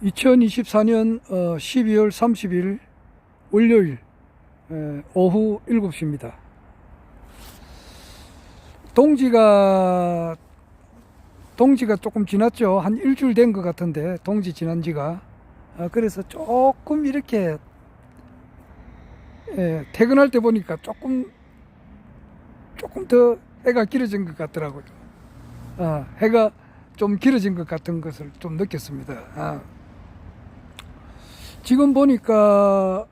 2024년 12월 30일 월요일 오후 7시입니다. 동지가 조금 지났죠. 한 일주일 된 것 같은데, 동지 지난 지가. 그래서 조금 이렇게 퇴근할 때 보니까 조금 더 해가 길어진 것 같더라고요. 해가 좀 길어진 것 같은 것을 좀 느꼈습니다. 지금 보니까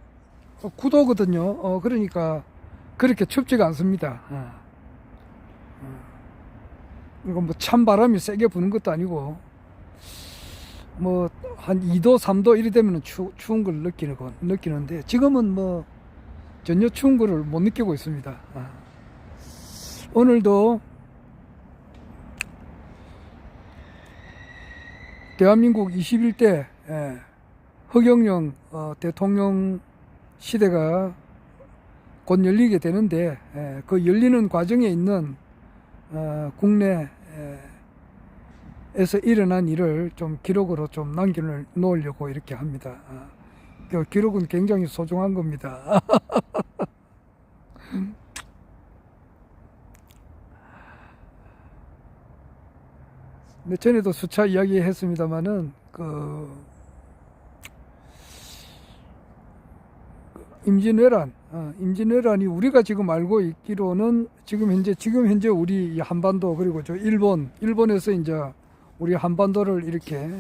9도거든요. 그러니까 그렇게 춥지가 않습니다. 그리고 뭐 찬바람이 세게 부는 것도 아니고, 뭐 한 2도 3도 이래 되면 추운 걸 느끼는데, 지금은 뭐 전혀 추운 거를 못 느끼고 있습니다. 오늘도 대한민국 21대 허경영 대통령 시대가 곧 열리게 되는데, 그 열리는 과정에 있는 국내에서 일어난 일을 좀 기록으로 좀 남겨놓으려고 이렇게 합니다. 그 기록은 굉장히 소중한 겁니다. 근데 전에도 수차 이야기했습니다마는 임진왜란이 우리가 지금 알고 있기로는 지금 현재 우리 한반도, 그리고 저 일본에서 이제 우리 한반도를 이렇게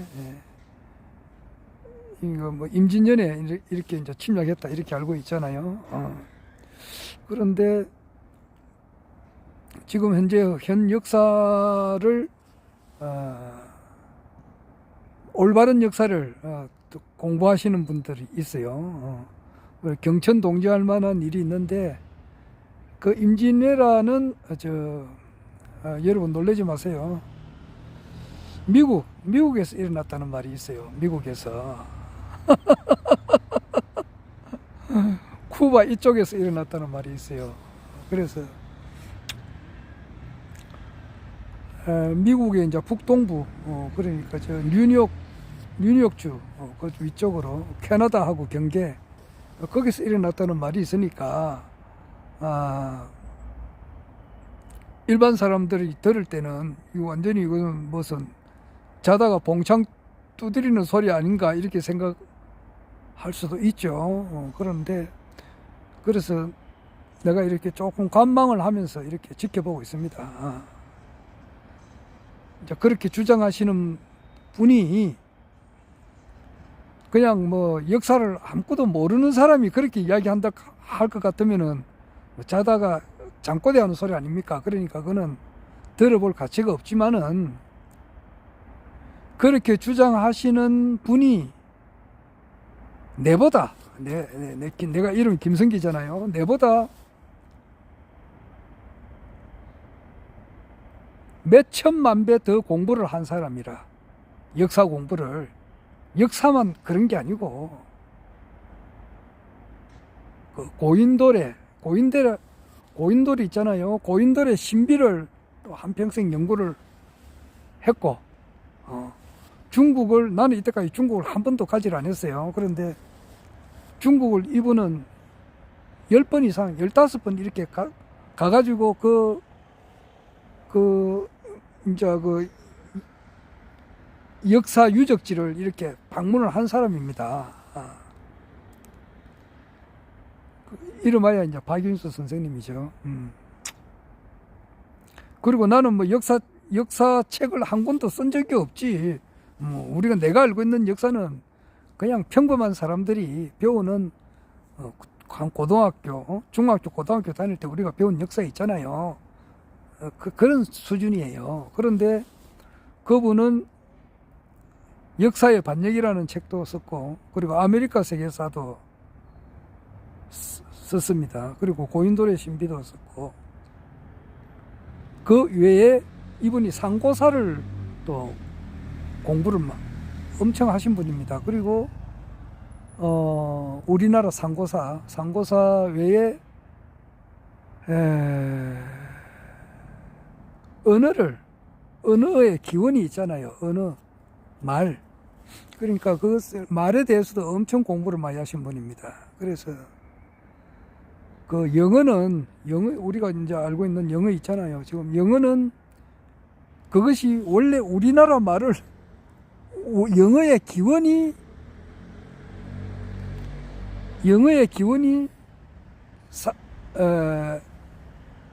이거 뭐 임진년에 이렇게 이제 침략했다 이렇게 알고 있잖아요. 그런데 지금 현 역사를 올바른 역사를 공부하시는 분들이 있어요. 경천 동지할 만한 일이 있는데, 그 임진왜란은 여러분 놀라지 마세요. 미국에서 일어났다는 말이 있어요. 미국에서. 쿠바 이쪽에서 일어났다는 말이 있어요. 그래서 미국의 이제 북동부, 그러니까 저 뉴욕주 그 위쪽으로 캐나다하고 경계, 거기서 일어났다는 말이 있으니까, 일반 사람들이 들을 때는 이거 완전히 이거는 무슨 자다가 봉창 두드리는 소리 아닌가 이렇게 생각할 수도 있죠. 그런데 그래서 내가 이렇게 조금 관망을 하면서 이렇게 지켜보고 있습니다. 이제 그렇게 주장하시는 분이 그냥 뭐 역사를 아무것도 모르는 사람이 그렇게 이야기한다 할 것 같으면은 자다가 잠꼬대 하는 소리 아닙니까? 그러니까 그거는 들어볼 가치가 없지만은, 그렇게 주장하시는 분이 내가 이름 김성기잖아요. 내보다 몇 천만 배 더 공부를 한 사람이라. 역사 공부를. 역사만 그런 게 아니고, 그 고인돌이 있잖아요. 고인돌의 신비를 또 한평생 연구를 했고, 나는 이때까지 중국을 한 번도 가지를 않았어요. 그런데 중국을 이분은 10번 이상, 15번 이렇게 가가지고 이제 역사 유적지를 이렇게 방문을 한 사람입니다. 이름하여 이제 박윤수 선생님이죠. 그리고 나는 뭐 역사책을 한 권도 쓴 적이 없지. 내가 알고 있는 역사는 그냥 평범한 사람들이 배우는 고등학교, 중학교, 고등학교 다닐 때 우리가 배운 역사 있잖아요. 그런 수준이에요. 그런데 그분은 역사의 반역이라는 책도 썼고, 그리고 아메리카 세계사도 썼습니다. 그리고 고인돌의 신비도 썼고, 그 외에 이분이 상고사를 또 공부를 엄청 하신 분입니다. 그리고 우리나라 상고사 외에 언어의 기원이 있잖아요. 말. 그러니까 그 말에 대해서도 엄청 공부를 많이 하신 분입니다. 그래서 그 영어는 우리가 이제 알고 있는 영어 있잖아요. 지금 영어는 그것이 원래 우리나라 말을 영어의 기원이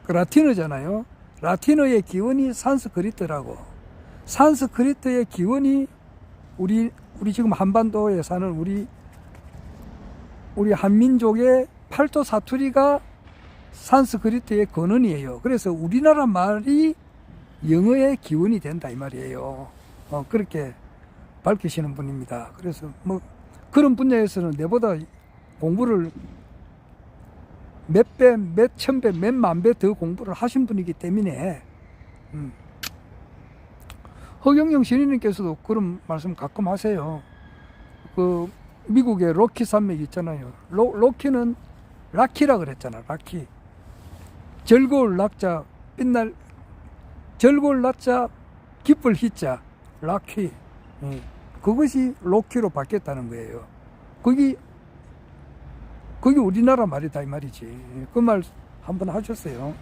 라틴어잖아요. 라틴어의 기원이 산스크리트라고. 산스크리트의 기원이 우리 지금 한반도에 사는 우리 한민족의 팔도 사투리가 산스크리트의 근원이에요. 그래서 우리나라 말이 영어의 기원이 된다 이 말이에요. 그렇게 밝히시는 분입니다. 그래서 뭐 그런 분야에서는 내보다 공부를 몇 배, 몇 천 배, 몇 만 배 더 공부를 하신 분이기 때문에 허경영 신인님께서도 그런 말씀 가끔 하세요. 그 미국의 로키 산맥 있잖아요. 로키는 락키라 그랬잖아. 락키. 즐거울 락자, 즐거울 락자, 기쁠 희자, 락키. 그것이 로키로 바뀌었다는 거예요. 그게 우리나라 말이다 이 말이지. 그 말 한번 하셨어요.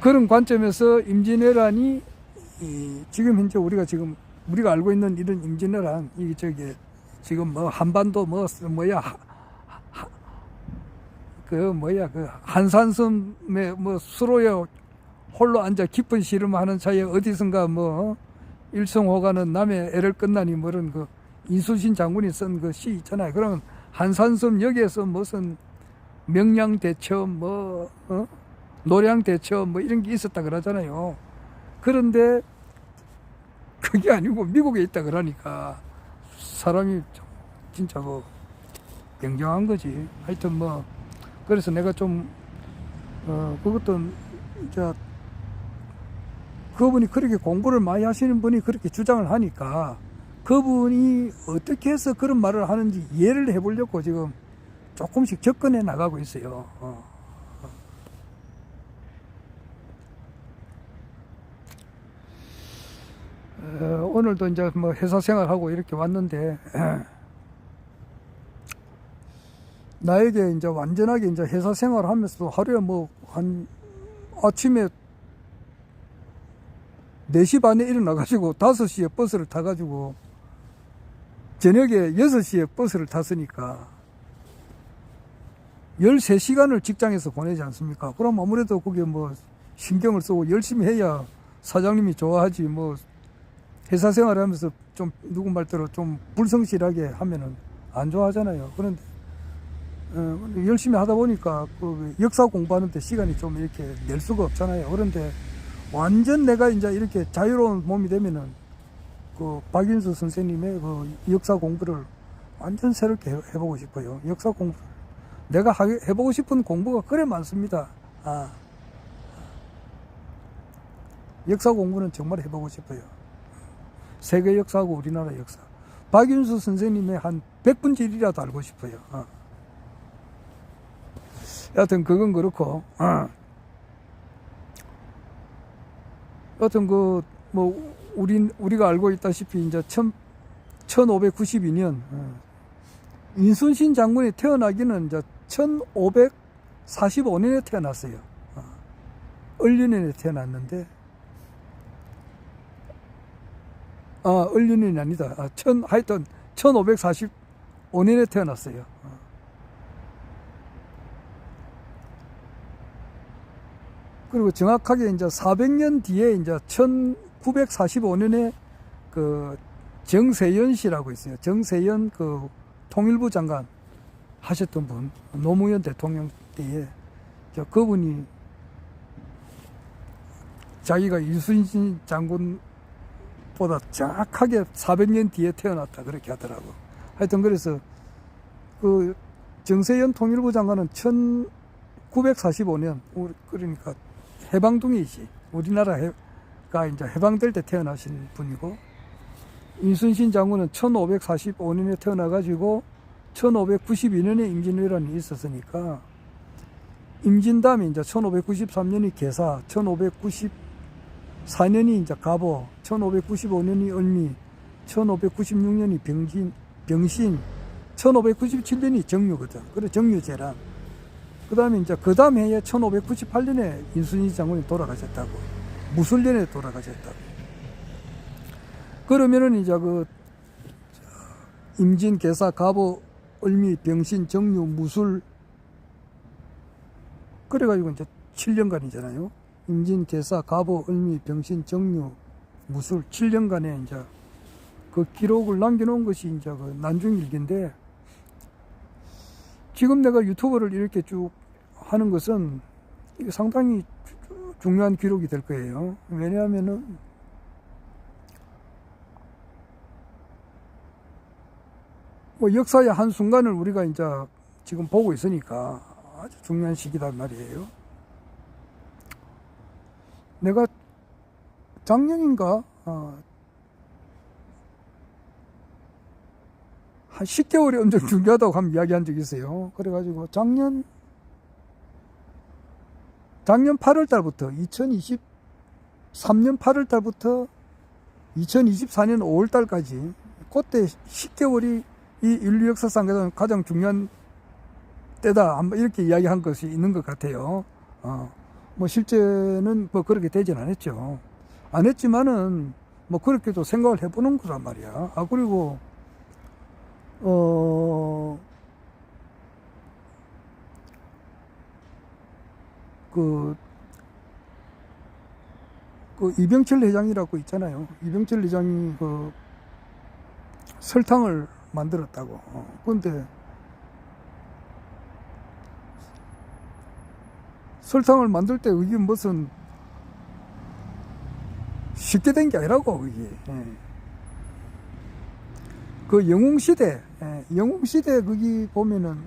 그런 관점에서 임진왜란이 지금 현재 우리가 알고 있는 이런 임진왜란 지금 뭐 한반도 그 한산섬에 뭐 수로에 홀로 앉아 깊은 씨름하는 사이에 어디선가 뭐 일성호가는 남의 애를 끝나니 뭐런 그 인순신 장군이 쓴 그 시 있잖아요. 그러면 한산섬 여기에서 무슨 명량대첩 노량대첩 뭐 이런 게 있었다 그러잖아요. 그런데 그게 아니고 미국에 있다 그러니까 사람이 진짜 뭐 굉장한 거지. 하여튼 뭐 그래서 내가 좀 그것도 이제 그분이 그렇게 공부를 많이 하시는 분이 그렇게 주장을 하니까 그분이 어떻게 해서 그런 말을 하는지 이해를 해보려고 지금 조금씩 접근해 나가고 있어요. 오늘도 이제 뭐 회사 생활하고 이렇게 왔는데 나에게 이제 완전하게 이제 회사 생활하면서도 하루에 뭐 한 아침에 4시 반에 일어나가지고 5시에 버스를 타가지고 저녁에 6시에 버스를 탔으니까 13시간을 직장에서 보내지 않습니까? 그럼 아무래도 그게 뭐 신경을 쓰고 열심히 해야 사장님이 좋아하지. 뭐 회사 생활하면서 좀 누구 말대로 좀 불성실하게 하면은 안 좋아하잖아요. 그런데 열심히 하다 보니까 그 역사 공부하는데 시간이 좀 이렇게 낼 수가 없잖아요. 그런데 완전 내가 이제 이렇게 자유로운 몸이 되면은 그 박윤수 선생님의 그 역사 공부를 완전 새롭게 해보고 싶어요. 역사 공부 내가 해보고 싶은 공부가 그래 많습니다. 역사 공부는 정말 해보고 싶어요. 세계 역사하고 우리나라 역사. 박윤수 선생님의 한 100분지리라도 알고 싶어요. 여하튼 그건 그렇고 여하튼 뭐 우리가 알고 있다시피 이제 1592년 인순신 장군이 태어나기는 이제 1545년에 태어났어요. 을륜년에 태어났는데 을륜년이 아니다. 하여튼 1545년에 태어났어요. 그리고 정확하게 이제 400년 뒤에 이제 1945년에 그 정세현 씨라고 있어요. 정세현 그 통일부 장관 하셨던 분, 노무현 대통령 때에 그분이 자기가 이순신 장군보다 정확하게 400년 뒤에 태어났다 그렇게 하더라고. 하여튼 그래서 그 정세현 통일부 장관은 1945년 그러니까 해방둥이지. 우리나라가 이제 해방될 때 태어나신 분이고, 인순신 장군은 1545년에 태어나가지고 1592년에 임진왜란이 있었으니까 임진 다음에 이제 1593년이 개사, 1594년이 이제 갑오, 1595년이 을미, 1596년이 병신, 1597년이 정유거든. 그래, 정유재란. 그 다음에 이제 그 다음 해에 1598년에 인순이 장군이 돌아가셨다고. 무술년에 돌아가셨다고. 그러면은 이제 그 임진, 계사, 갑오, 을미, 병신, 정유, 무술. 그래가지고 이제 7년간이잖아요. 임진, 계사, 갑오, 을미, 병신, 정유, 무술 7년간에 이제 그 기록을 남겨놓은 것이 이제 그 난중일기인데, 지금 내가 유튜브를 이렇게 쭉 하는 것은 상당히 중요한 기록이 될 거예요. 왜냐하면은 뭐 역사의 한 순간을 우리가 이제 지금 보고 있으니까 아주 중요한 시기단 말이에요. 내가 작년인가 한 10개월이 엄청 중요하다고 한번 이야기한 적이 있어요. 그래가지고 작년 8월 달부터 2023년 8월 달부터 2024년 5월 달까지 그때 10개월이 이 인류 역사상 가장 중요한 때다, 이렇게 이야기한 것이 있는 것 같아요. 뭐 실제는 뭐 그렇게 되진 않았죠. 안 했지만은 뭐 그렇게도 생각을 해보는 거란 말이야. 그리고 그 이병철 회장이라고 있잖아요. 이병철 회장이 그 설탕을 만들었다고. 근데 설탕을 만들 때 이게 무슨 쉽게 된 게 아니라고, 그게. 그 영웅시대, 영웅시대 거기 보면은,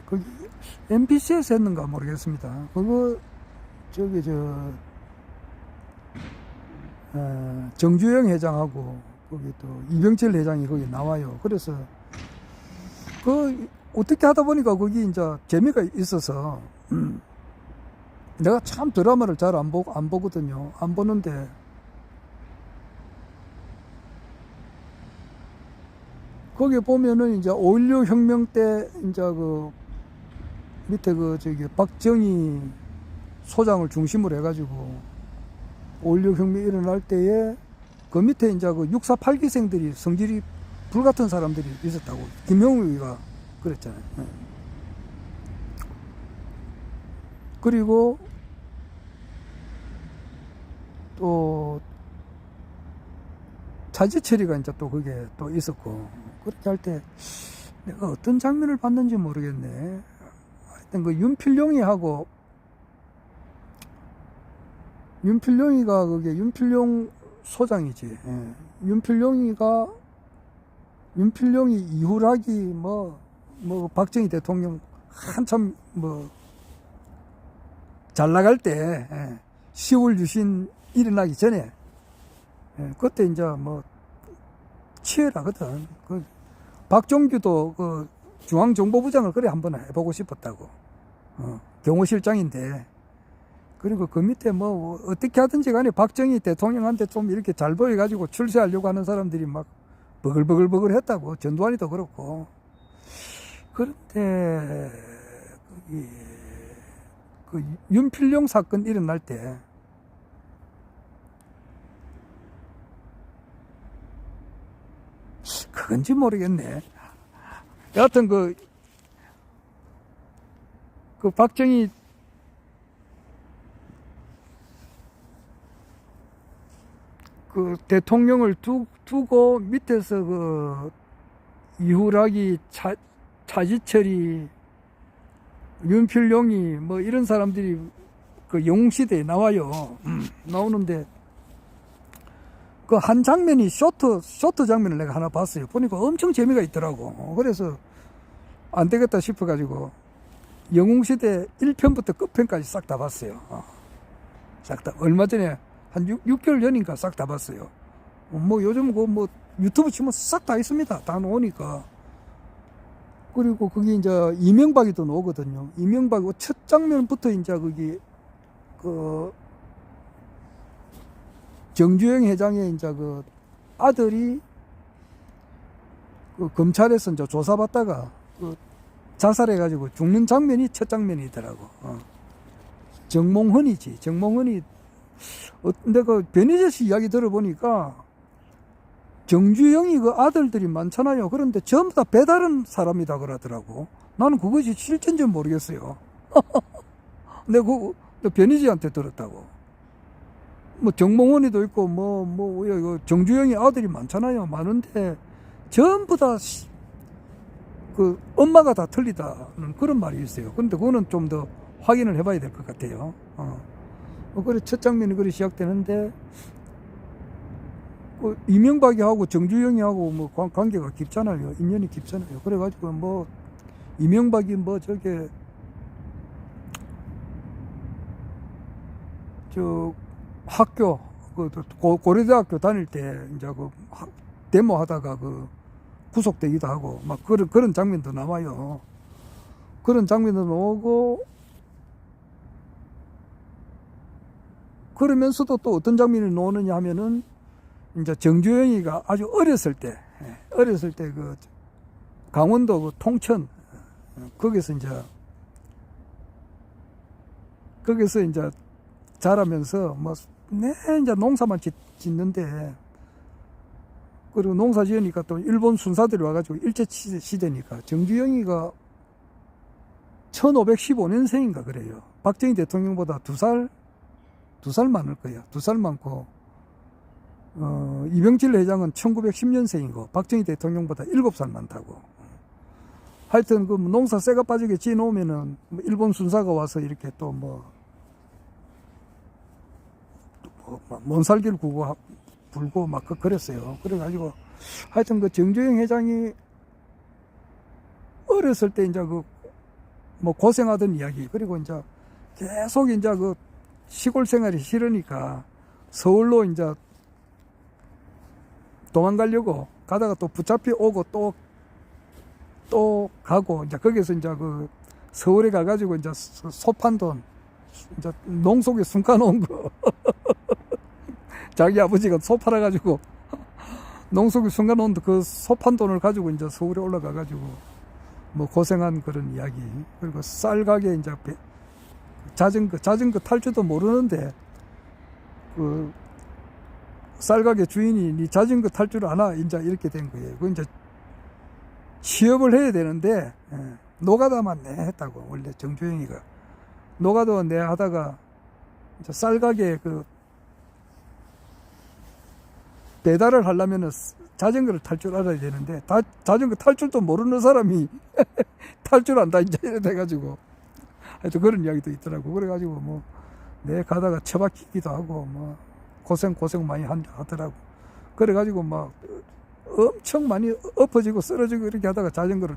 거기 MBC에서 했는가 모르겠습니다. 그거, 정주영 회장하고, 거기 또 이병철 회장이 거기 나와요. 그래서, 어떻게 하다 보니까 거기 이제 재미가 있어서, 내가 참 드라마를 잘 안 보거든요. 안 보는데, 거기 보면은 이제 5.16 혁명 때 이제 그 밑에 박정희 소장을 중심으로 해가지고 5.16 혁명이 일어날 때에 그 밑에 이제 그 6.4 8기생들이 성질이 불같은 사람들이 있었다고. 김영우가 그랬잖아요. 그리고 또 차지철이가 이제 또 그게 또 있었고, 그렇게 할 때 내가 어떤 장면을 봤는지 모르겠네. 하여튼 그 윤필룡이가 그게 윤필룡 소장이지. 윤필룡이 이후락이 뭐 박정희 대통령 한참 잘 나갈 때 10월 유신 일어나기 전에 그때 이제 치열하거든. 박종규도 그 중앙정보부장을 그래 한번 해보고 싶었다고. 경호실장인데. 그리고 그 밑에 어떻게 하든지 간에 박정희 대통령한테 좀 이렇게 잘 보여가지고 출세하려고 하는 사람들이 막 버글버글 했다고. 전두환이도 그렇고. 그런데, 그 윤필룡 사건 일어날 때, 그건지 모르겠네. 여하튼 그 박정희 그 대통령을 두고 밑에서 그 이후락이 차지철이 윤필룡이 이런 사람들이 그 영웅시대에 나와요. 나오는데 그 한 장면이 쇼트 장면을 내가 하나 봤어요. 보니까 엄청 재미가 있더라고. 그래서 안 되겠다 싶어가지고 영웅시대 1편부터 끝편까지 싹 다 봤어요. 싹 다. 얼마 전에 한 6개월 전인가 싹 다 봤어요. 요즘 유튜브 치면 싹 다 있습니다. 다 나오니까. 그리고 거기 이제 이명박이 또 나오거든요. 이명박이 첫 장면부터 이제 거기 정주영 회장의 이제 그 아들이 그 검찰에서 이제 조사받다가 그 자살해가지고 죽는 장면이 첫 장면이더라고. 정몽헌이지. 정몽헌이 근데 그 변희재 씨 이야기 들어보니까 정주영이 그 아들들이 많잖아요. 그런데 전부 다 배다른 사람이다 그러더라고. 나는 그것이 실제인지 모르겠어요. 근데 그 변희재한테 들었다고. 뭐 정몽헌이도 있고 정주영이 아들이 많잖아요. 많은데 전부 다 그 엄마가 다 틀리다는 그런 말이 있어요. 그런데 그거는 좀 더 확인을 해봐야 될 것 같아요. 그래 첫 장면이 그렇게 시작되는데 이명박이하고 정주영이하고 뭐 관계가 깊잖아요. 인연이 깊잖아요. 그래가지고 뭐 이명박이 뭐 저게 저 학교 고려대학교 다닐 때 이제 그 데모하다가 그 구속되기도 하고 막 그런 장면도 나와요. 그런 장면도 나오고 그러면서도 또 어떤 장면이 나오느냐 하면은 이제 정주영이가 아주 어렸을 때 그 강원도 그 통천 거기서 이제 자라면서 뭐 이제 농사만 짓는데 그리고 농사 지으니까 또 일본 순사들이 와가지고 일제시대니까 정주영이가 1515년생인가 그래요. 박정희 대통령보다 두 살 많을 거예요. 2살 많고 이병철 회장은 1910년생이고 박정희 대통령보다 7살 많다고. 하여튼 그 농사 쇠가 빠지게 지어놓으면은 일본 순사가 와서 이렇게 또 먼 살길 불고 막 그랬어요. 그래가지고 하여튼 그 정주영 회장이 어렸을 때 이제 뭐 고생하던 이야기, 그리고 이제 계속 이제 그 시골 생활이 싫으니까 서울로 이제 도망가려고 가다가 또 붙잡혀 오고 또 가고 이제 거기서 이제 그 서울에 가가지고 이제 소판 돈 이제 농 속에 숨겨놓은 거 자기 아버지가 소 팔아가지고 농 속에 숨겨놓은 그 소판 돈을 가지고 이제 서울에 올라가가지고 뭐 고생한 그런 이야기. 그리고 쌀 가게 이제 자전거 탈 줄도 모르는데 그 쌀 가게 주인이 니 자전거 탈 줄 아나? 이제 이렇게 된 거예요. 그 이제 취업을 해야 되는데 노가다만 내 했다고. 원래 정주영이가 노가다 내 하다가 이제 쌀 가게 그 배달을 하려면은 자전거를 탈 줄 알아야 되는데 자전거 탈 줄도 모르는 사람이 탈 줄 안다 이제 이래 돼가지고 하여튼 그런 이야기도 있더라고. 그래가지고 뭐 내 가다가 처박히기도 하고 뭐 고생 많이 하더라고. 그래가지고 막 엄청 많이 엎어지고 쓰러지고 이렇게 하다가 자전거를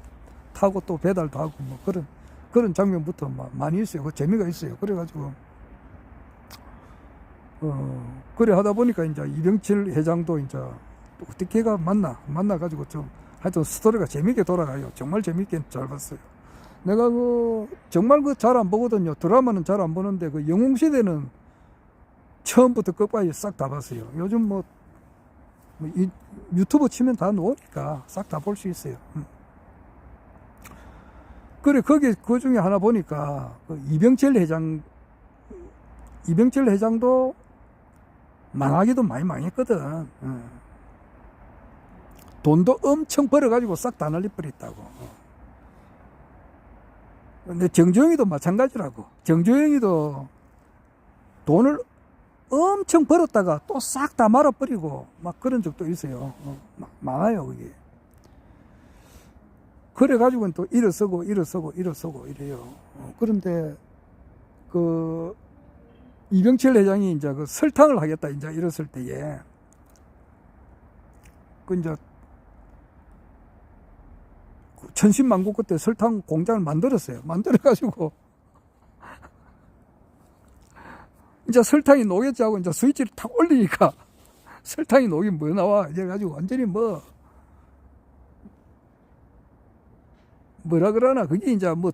타고 또 배달도 하고 뭐 그런 장면부터 많이 있어요. 그 재미가 있어요. 그래가지고 그래 하다 보니까 이제 이병철 회장도 이제 어떻게 가 만나가지고 좀 하여튼 스토리가 재밌게 돌아가요. 정말 재밌게 잘 봤어요. 내가 정말 잘 안 보거든요. 드라마는 잘 안 보는데 그 영웅시대는 처음부터 끝까지 싹 다 봤어요. 요즘 뭐 유튜브 치면 다 나오니까 싹 다 볼 수 있어요. 그래 그 중에 하나 보니까 그 이병철 회장도 망하기도 많이 망했거든. 돈도 엄청 벌어가지고 싹 다 날려버렸다고. 근데 정주영이도 마찬가지라고. 정주영이도 돈을 엄청 벌었다가 또 싹 다 말아버리고 막 그런 적도 있어요. 많아요 그게. 그래가지고는 또 일어서고 이래요. 그런데 그 이병철 회장이 이제 그 설탕을 하겠다 이제 이랬을 때에 그 이제 천신만고 그때 설탕 공장을 만들었어요. 만들어가지고 이제 설탕이 녹였지 하고 이제 스위치를 탁 올리니까 설탕이 녹이면 뭐 나와 이래가지고 완전히 뭐라 그러나 그게 이제 뭐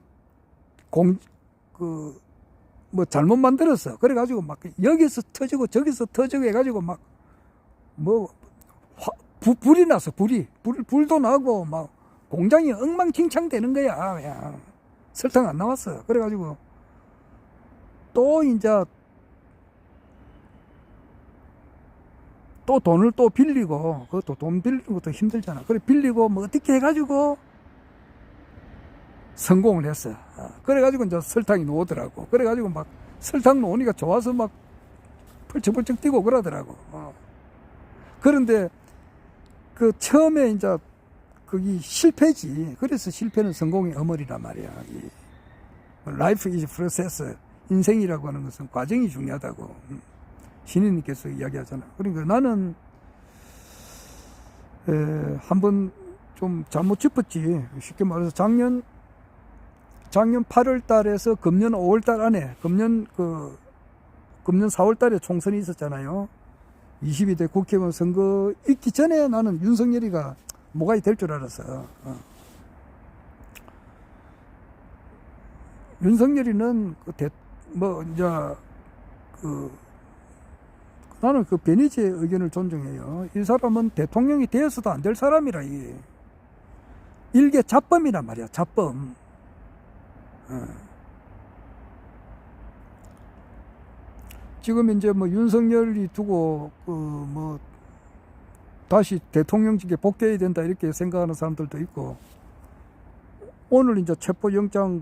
잘못 만들었어. 그래가지고 막 여기서 터지고 저기서 터지고 해가지고 막 뭐 불이 나서 불도 나고 막 공장이 엉망진창 되는 거야. 그냥 설탕 안 나왔어. 그래가지고 또 이제 또 돈을 또 빌리고, 그것도 돈 빌리는 것도 힘들잖아. 그래 빌리고 뭐 어떻게 해가지고 성공을 했어. 그래가지고 이제 설탕이 나오더라고. 그래가지고 막 설탕 나오니까 좋아서 막 펄쩍펄쩍 뛰고 그러더라고. 그런데 그 처음에 이제 그게 실패지. 그래서 실패는 성공의 어머니란 말이야. 이 Life is process. 인생이라고 하는 것은 과정이 중요하다고 신인님께서 이야기하잖아. 그러니까 나는 한번 좀 잘못 짚었지. 쉽게 말해서 작년 8월 달에서 금년 5월 달 안에 금년 4월 달에 총선이 있었잖아요. 22대 국회의원 선거 있기 전에 나는 윤석열이가 뭐가 될 줄 알았어. 윤석열이는 나는 그 베니지의 의견을 존중해요. 이 사람은 대통령이 되어서도 안 될 사람이라, 이게. 일개 잡범이란 말이야, 잡범. 지금 이제 뭐 윤석열이 두고, 다시 대통령직에 복귀해야 된다, 이렇게 생각하는 사람들도 있고, 오늘 이제 체포영장,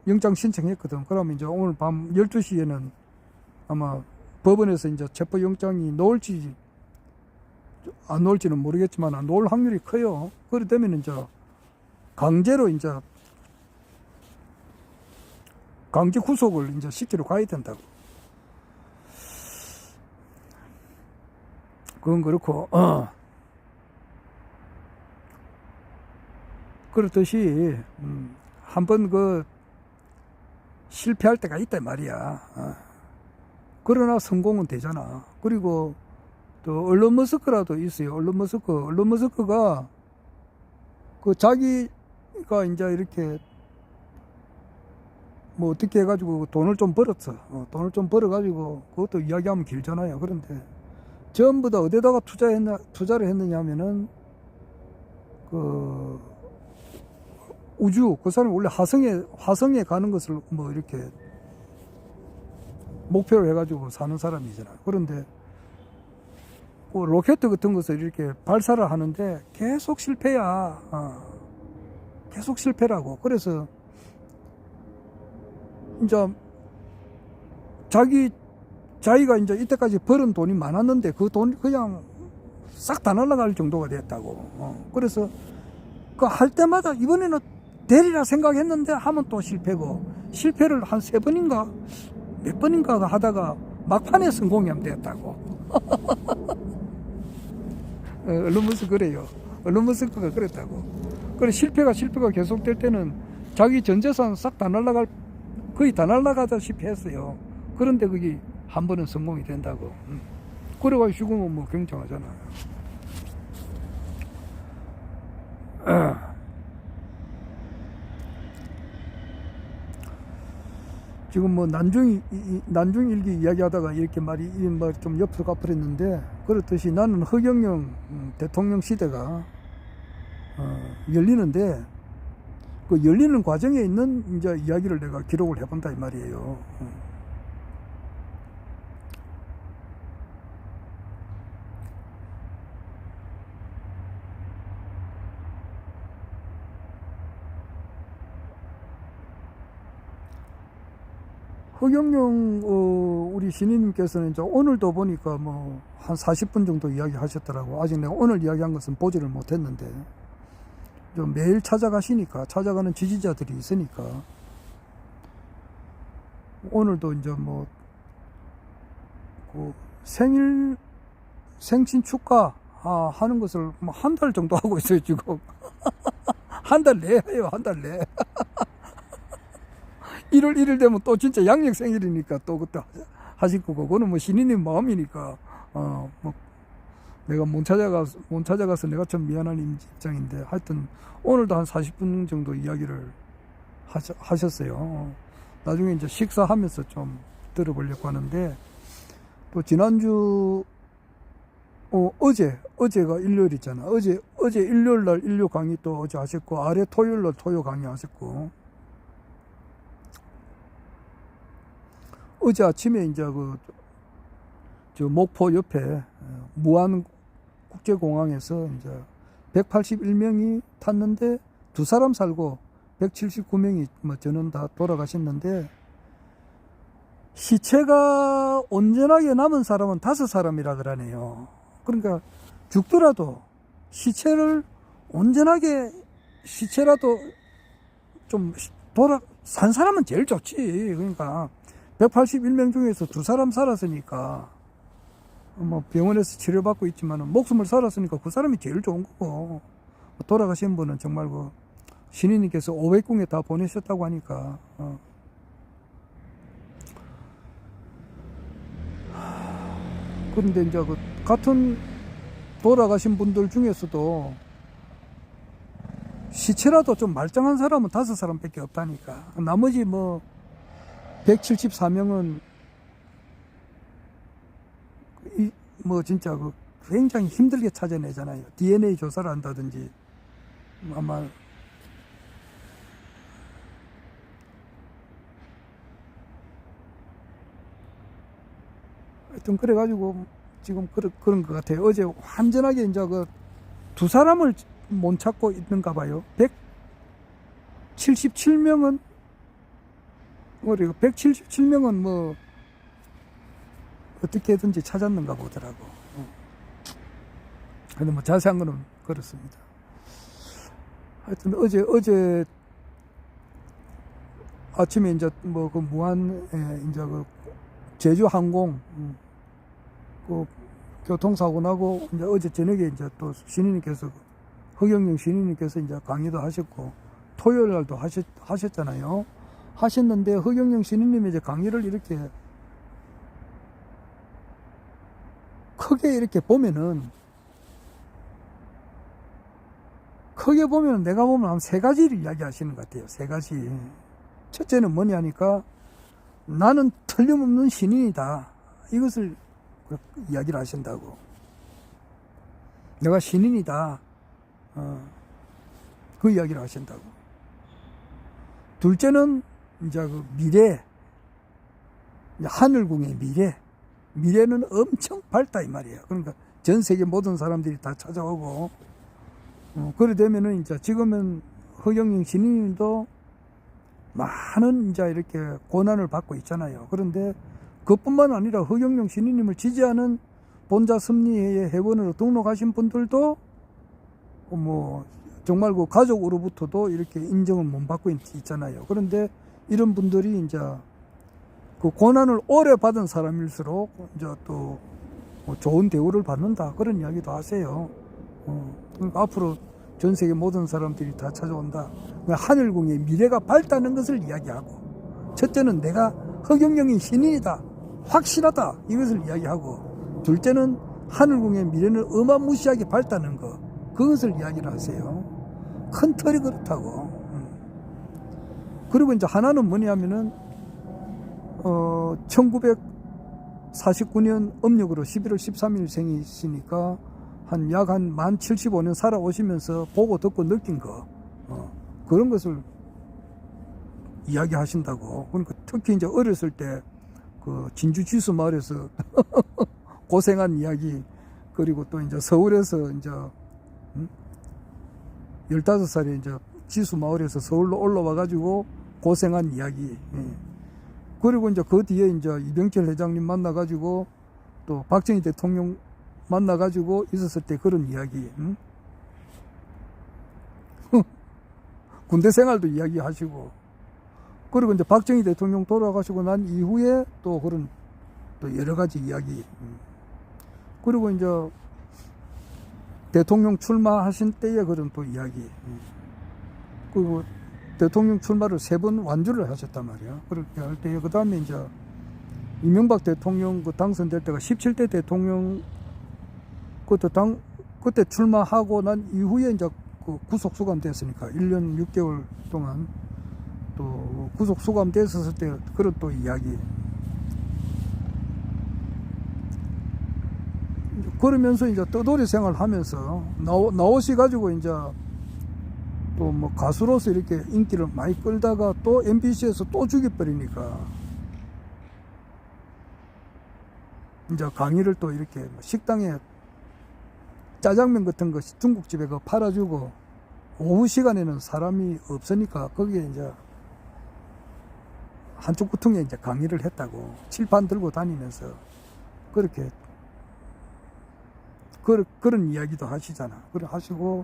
영장 신청했거든. 그러면 이제 오늘 밤 12시에는 아마 법원에서 이제 체포영장이 나올지 안 나올지는 모르겠지만 나올 확률이 커요. 그렇기 때문에 이제 강제로 이제 강제 구속을 이제 시키러 가야 된다고. 그건 그렇고, 그렇듯이, 한번 실패할 때가 있단 말이야. 그러나 성공은 되잖아. 그리고 또 얼론 머스크라도 있어요. 얼론 머스크가 자기가 이제 이렇게 뭐 어떻게 해가지고 돈을 좀 벌었어. 돈을 좀 벌어가지고 그것도 이야기하면 길잖아요. 그런데 전부 다 어디다가 투자를 했느냐 하면은 우주, 그 사람이 원래 화성에 가는 것을 뭐 이렇게 목표로 해가지고 사는 사람이잖아. 그런데 로켓 같은 것을 이렇게 발사를 하는데 계속 실패야. 계속 실패라고. 그래서 이제 자기가 이제 이때까지 벌은 돈이 많았는데 그 돈이 그냥 싹 다 날아갈 정도가 됐다고. 그래서 그 할 때마다 이번에는 되리라 생각했는데 하면 또 실패고, 실패를 한 3번인가 몇 번인가 하다가 막판에 성공하면 됐다고. 얼론 머스크 그래요. 얼론 머스크가 그랬다고. 그래 실패가 계속될 때는 자기 전 재산 싹 다 거의 다 날아가다시피 했어요. 그런데 그게 한 번은 성공이 된다고. 그래가지고 죽으면 뭐 굉장하잖아. 지금 뭐 난중일기 이야기하다가 이렇게 말이 좀 옆으로 가버렸는데, 그렇듯이 나는 허경영 대통령 시대가 열리는데 그 열리는 과정에 있는 이제 이야기를 내가 기록을 해본다 이 말이에요. 허경영 우리 신인님께서는 이제 오늘도 보니까 뭐 한 40분 정도 이야기 하셨더라고. 아직 내가 오늘 이야기한 것은 보지를 못했는데, 좀 매일 찾아가는 지지자들이 있으니까 오늘도 이제 뭐 생신 축하 하는 것을 뭐 한 달 정도 하고 있어요 지금. 한 달 내에 해요. 한 달 내에. 1월 1일 되면 또 진짜 양력 생일이니까 또 그때 하실 거고, 그거는 뭐 신인님 마음이니까, 뭐 내가 못 찾아가서 내가 좀 미안한 입장인데, 하여튼 오늘도 한 40분 정도 이야기를 하셨어요. 나중에 이제 식사하면서 좀 들어보려고 하는데, 또 지난주 어제가 일요일이잖아. 어제 일요일 날 일요 강의 또 어제 하셨고, 아래 토요일 날 토요 강의 하셨고, 어제 아침에 이제 저 목포 옆에 무안 국제공항에서 이제 181명이 탔는데 두 사람 살고 179명이 뭐 저는 다 돌아가셨는데, 시체가 온전하게 남은 사람은 5사람이라 그러네요. 그러니까 죽더라도 시체를 온전하게, 시체라도 좀 산 사람은 제일 좋지. 그러니까 181명 중에서 2사람 살았으니까, 뭐 병원에서 치료받고 있지만 목숨을 살았으니까 그 사람이 제일 좋은 거고, 돌아가신 분은 정말 신인님께서 500궁에 다 보내셨다고 하니까, 그런데 이제 같은 돌아가신 분들 중에서도 시체라도 좀 말짱한 사람은 5사람밖에 없다니까. 나머지 174명은 진짜 굉장히 힘들게 찾아내잖아요. DNA 조사를 한다든지, 아마 하여튼 그래가지고 지금 그런 것 같아요. 어제 완전하게 이제 2사람을 못 찾고 있는가 봐요. 177명은, 우리가 177명은 어떻게든지 찾았는가 보더라고. 근데 자세한 거는 그렇습니다. 하여튼 어제 아침에 이제 무안에 이제 제주 항공 교통사고 나고, 이제 어제 저녁에 이제 또 신인님께서, 허경영 신인님께서 이제 강의도 하셨고, 토요일 날도 하셨잖아요. 하셨는데, 허경영 신인님이 이제 강의를 이렇게 크게 이렇게 보면은, 내가 보면 한 3가지를 이야기 하시는 것 같아요. 3가지. 첫째는 뭐냐 하니까, 나는 틀림없는 신인이다. 이것을 이야기를 하신다고. 내가 신인이다. 그 이야기를 하신다고. 둘째는 이제 미래. 하늘궁의 미래. 미래는 엄청 밝다 이 말이에요. 그러니까 전 세계 모든 사람들이 다 찾아오고, 그래 되면은 이제 지금은 허경영 신인님도 많은 이제 이렇게 고난을 받고 있잖아요. 그런데 그뿐만 아니라 허경영 신인님을 지지하는 본자 섭리회의 회원으로 등록하신 분들도 정말 가족으로부터도 이렇게 인정을 못 받고 있잖아요. 그런데 이런 분들이 이제 고난을 오래 받은 사람일수록 이제 또 좋은 대우를 받는다, 그런 이야기도 하세요. 그러니까 앞으로 전 세계 모든 사람들이 다 찾아온다. 하늘궁의 미래가 밝다는 것을 이야기하고, 첫째는 내가 허경영이 신인이다, 확실하다, 이것을 이야기하고, 둘째는 하늘궁의 미래는 어마무시하게 밝다는 것, 그것을 이야기를 하세요. 큰 틀이 그렇다고. 그리고 이제 하나는 뭐냐면은 1949년 음력으로 11월 13일 생이시니까 약 만 75년 살아오시면서 보고 듣고 느낀 거, 그런 것을 이야기하신다고. 그러니까 특히 이제 어렸을 때 진주 지수 마을에서 고생한 이야기, 그리고 또 이제 서울에서 이제 15살에 이제 지수 마을에서 서울로 올라와 가지고 고생한 이야기. 그리고 이제 그 뒤에 이제 이병철 회장님 만나 가지고 또 박정희 대통령 만나 가지고 있었을 때 그런 이야기. 군대 생활도 이야기하시고, 그리고 이제 박정희 대통령 돌아가시고 난 이후에 또 그런 또 여러 가지 이야기. 그리고 이제 대통령 출마하신 때의 그런 또 이야기. 그리고 대통령 출마를 3번 완주를 하셨단 말이야. 그렇게 할 때, 그 다음에 이제 이명박 대통령 당선될 때가 17대 대통령, 그때 출마하고 난 이후에 이제 구속 수감됐으니까 1년 6개월 동안 또 구속 수감됐었을 때 그런 또 이야기. 그러면서 이제 떠돌이 생활 하면서 나오셔가지고 이제 또 뭐 가수로서 이렇게 인기를 많이 끌다가 또 MBC에서 또 죽여버리니까 이제 강의를 또 이렇게 식당에 짜장면 같은 거 중국집에 그 팔아주고 오후 시간에는 사람이 없으니까 거기에 이제 한쪽 구퉁에 이제 강의를 했다고 칠판 들고 다니면서 그렇게 그런 이야기도 하시잖아. 그래 하시고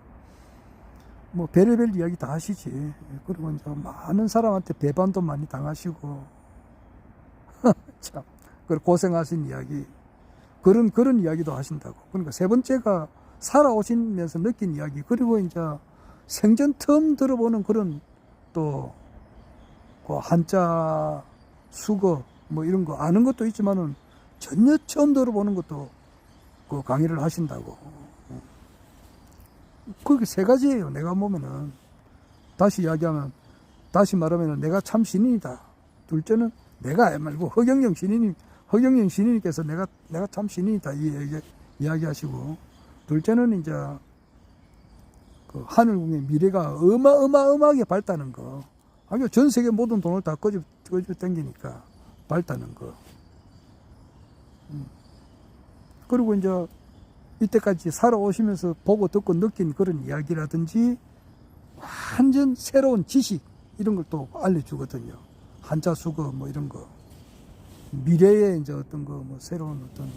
뭐 별의별 이야기 다 하시지. 그리고 이제 많은 사람한테 배반도 많이 당하시고 참 그 고생하신 이야기 그런 이야기도 하신다고. 그러니까 세 번째가 살아오시면서 느낀 이야기, 그리고 이제 생전 처음 들어보는 그런 또 그 한자 수거 뭐 이런 거 아는 것도 있지만은 전혀 처음 들어보는 것도 그 강의를 하신다고. 그게 세 가지예요. 내가 보면은 다시 말하면은 내가 참 신인이다. 둘째는 내가 말고 허경영 신인님께서 내가 참 신인이다 이 이야기하시고, 둘째는 이제 그 하늘궁의 미래가 어마어마하게 밝다는 거. 아니 전 세계 모든 돈을 다 꺼져 당기니까 밝다는 거. 그리고 이제 이때까지 살아오시면서 보고 듣고 느낀 그런 이야기라든지 완전 새로운 지식 이런 걸 또 알려주거든요. 한자 수거 뭐 이런 거, 미래에 이제 어떤 거 뭐 새로운 어떤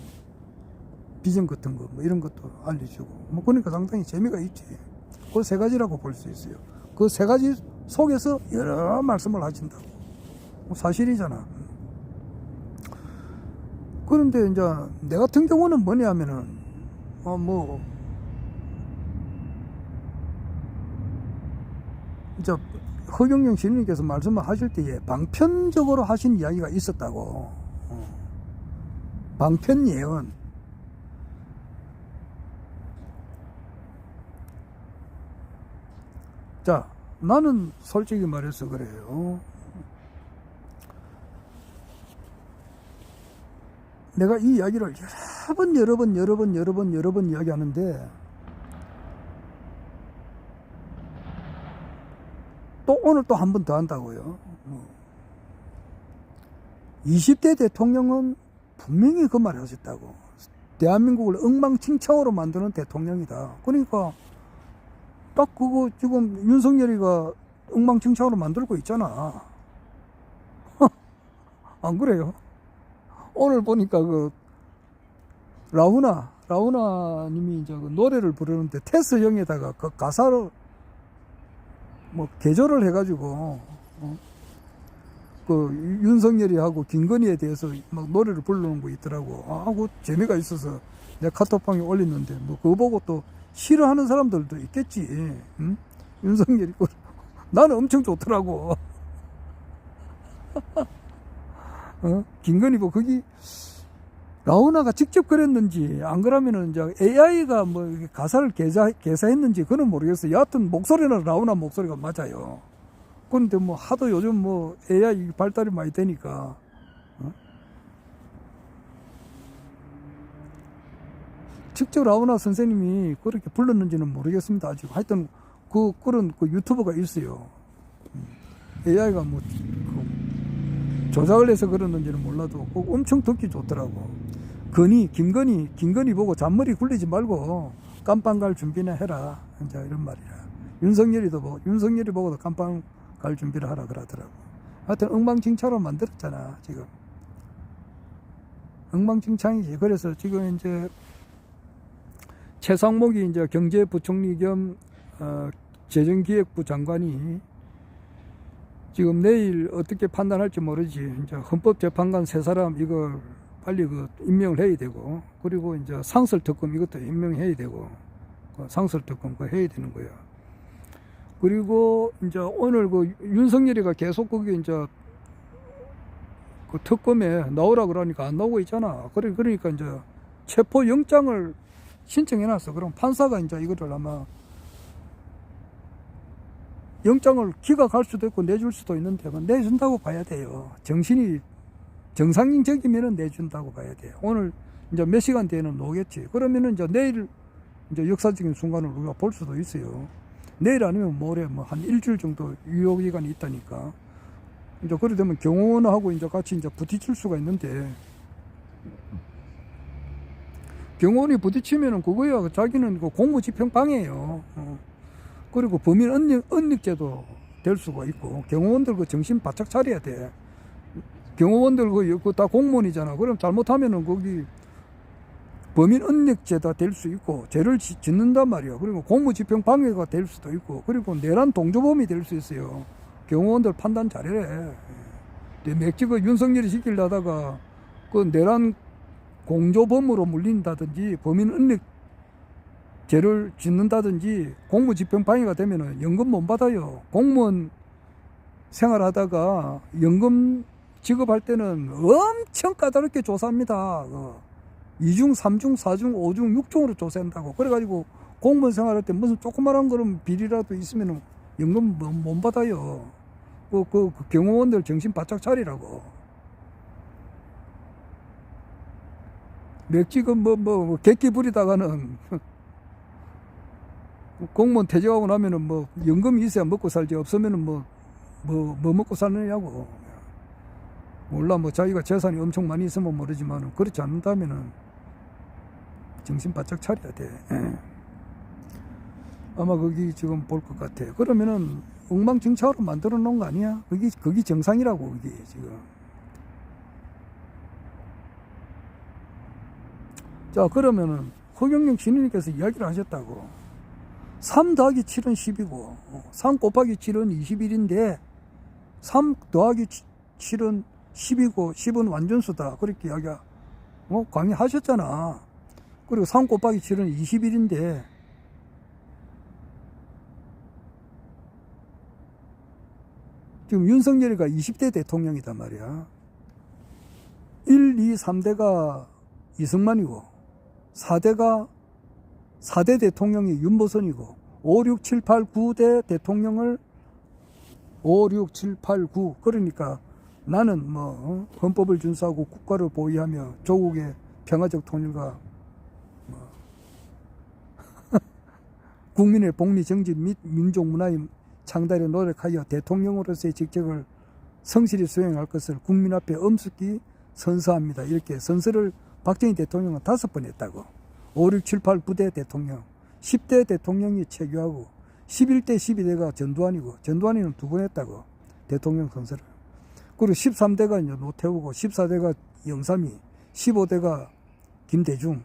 비전 같은 거 뭐 이런 것도 알려주고 뭐 그러니까 상당히 재미가 있지. 그 세 가지라고 볼 수 있어요. 그 세 가지 속에서 여러 말씀을 하신다고. 뭐 사실이잖아. 그런데 이제 내 같은 경우는 뭐냐면은 뭐 이제 허경영 시인님께서 말씀을 하실 때에 방편적으로 하신 이야기가 있었다고. 방편 예언. 자, 나는 솔직히 말해서 그래요. 내가 이 이야기를 여러 번 이야기하는데 또 오늘 또 한 번 더 한다고요. 20대 대통령은 분명히 그 말을 하셨다고. 대한민국을 엉망진창으로 만드는 대통령이다. 그러니까 딱 그거 지금 윤석열이가 엉망진창으로 만들고 있잖아. 안 그래요? 오늘 보니까 그 라우나 님이 이제 그 노래를 부르는데 테스형에다가 그 가사를 뭐 개조를 해가지고 그 윤석열이하고 김건희에 대해서 막 노래를 부르는 거 있더라고. 그 재미가 있어서 내가 카톡방에 올렸는데 뭐 그거 보고 또 싫어하는 사람들도 있겠지. 응? 윤석열이 나는 엄청 좋더라고. 김건희 뭐 거기 라우나가 직접 그랬는지 안 그러면은 이제 AI가 뭐 가사를 개사했는지 그건 모르겠어요. 여하튼 목소리는 라우나 목소리가 맞아요. 그런데 뭐 하도 요즘 뭐 AI 발달이 많이 되니까 직접 라우나 선생님이 그렇게 불렀는지는 모르겠습니다. 아직 하여튼 그런 유튜버가 있어요. AI가 뭐 조작을 해서 그러는지는 몰라도 엄청 듣기 좋더라고. 김건희 보고 잔머리 굴리지 말고 깜빵 갈 준비나 해라. 이제 이런 말이야. 윤석열이 보고도 깜빵 갈 준비를 하라 그러더라고. 하여튼 엉망진창으로 만들었잖아, 지금. 엉망진창이지. 그래서 지금 이제 최상목이 이제 경제부총리 겸 재정기획부 장관이 지금 내일 어떻게 판단할지 모르지. 이제 헌법재판관 세 사람 이걸 빨리 임명을 해야 되고, 그리고 이제 상설특검 이것도 임명해야 되고, 상설특검 그거 해야 되는 거야. 그리고 이제 오늘 윤석열이가 계속 거기 이제 그 특검에 나오라 그러니까 안 나오고 있잖아. 그러니까 이제 체포영장을 신청해놨어. 그럼 판사가 이제 이거를 아마 영장을 기각할 수도 있고 내줄 수도 있는데 내준다고 봐야 돼요. 정신이 정상적이면 내준다고 봐야 돼요. 오늘 이제 몇 시간 뒤에는 오겠지. 그러면은 이제 내일 이제 역사적인 순간을 우리가 볼 수도 있어요. 내일 아니면 모레 뭐 한 일주일 정도 유효 기간이 있다니까. 이제 그래 되면 경호원하고 이제 같이 이제 부딪힐 수가 있는데, 경호원이 부딪히면은 그거야 자기는 그 공무집행 방해예요. 그리고 범인 은닉죄도 될 수가 있고, 경호원들 그 정신 바짝 차려야 돼. 경호원들 그 다 공무원이잖아. 그럼 잘못하면은 거기 범인 은닉죄다 될 수 있고, 죄를 짓는단 말이야. 그리고 공무집행 방해가 될 수도 있고, 그리고 내란 동조범이 될 수 있어요. 경호원들 판단 잘해래. 맥주 그 윤석열이 시키려다가 그 내란 공조범으로 물린다든지 범인 은닉 죄를 짓는다든지 공무집행 방해가 되면은 연금 못 받아요. 공무원 생활하다가 연금 지급할 때는 엄청 까다롭게 조사합니다. 2중, 3중, 4중, 5중, 6중으로 조사한다고. 그래가지고 공무원 생활할 때 무슨 조그만한 그런 비리라도 있으면 연금 못 받아요. 그 경호원들 정신 바짝 차리라고. 맥지금 객기 부리다가는 공무원 퇴직하고 나면은 뭐 연금이 있어야 먹고 살지, 없으면은 뭐 먹고 사느냐고. 몰라, 뭐 자기가 재산이 엄청 많이 있으면 모르지만 그렇지 않는다면은 정신 바짝 차려야 돼. 아마 거기 지금 볼 것 같아. 그러면은 엉망진창으로 만들어 놓은 거 아니야? 거기 정상이라고, 그게 지금. 자, 그러면은 허경영 신우님께서 이야기를 하셨다고. 3 더하기 7은 10이고 3 곱하기 7은 21인데 3 더하기 7은 10이고 10은 완전수다, 그렇게 이야기 강의하셨잖아. 그리고 3 곱하기 7은 21인데 지금 윤석열이가 20대 대통령이단 말이야. 1, 2, 3대가 이승만이고 4대 대통령이 윤보선이고 5, 6, 7, 8, 9대 대통령을 5, 6, 7, 8, 9 그러니까 나는 뭐 헌법을 준수하고 국가를 보위하며 조국의 평화적 통일과 국민의 복리 정치 및 민족 문화의 창달에 노력하여 대통령으로서의 직책을 성실히 수행할 것을 국민 앞에 엄숙히 선서합니다. 이렇게 선서를 박정희 대통령은 5번 했다고. 5, 6, 7, 8, 9대 대통령, 10대 대통령이 체교하고 11대, 12대가 전두환이고 전두환이는 2번 했다고, 대통령 선서를. 그리고 13대가 이제 노태우고 14대가 영삼위, 15대가 김대중,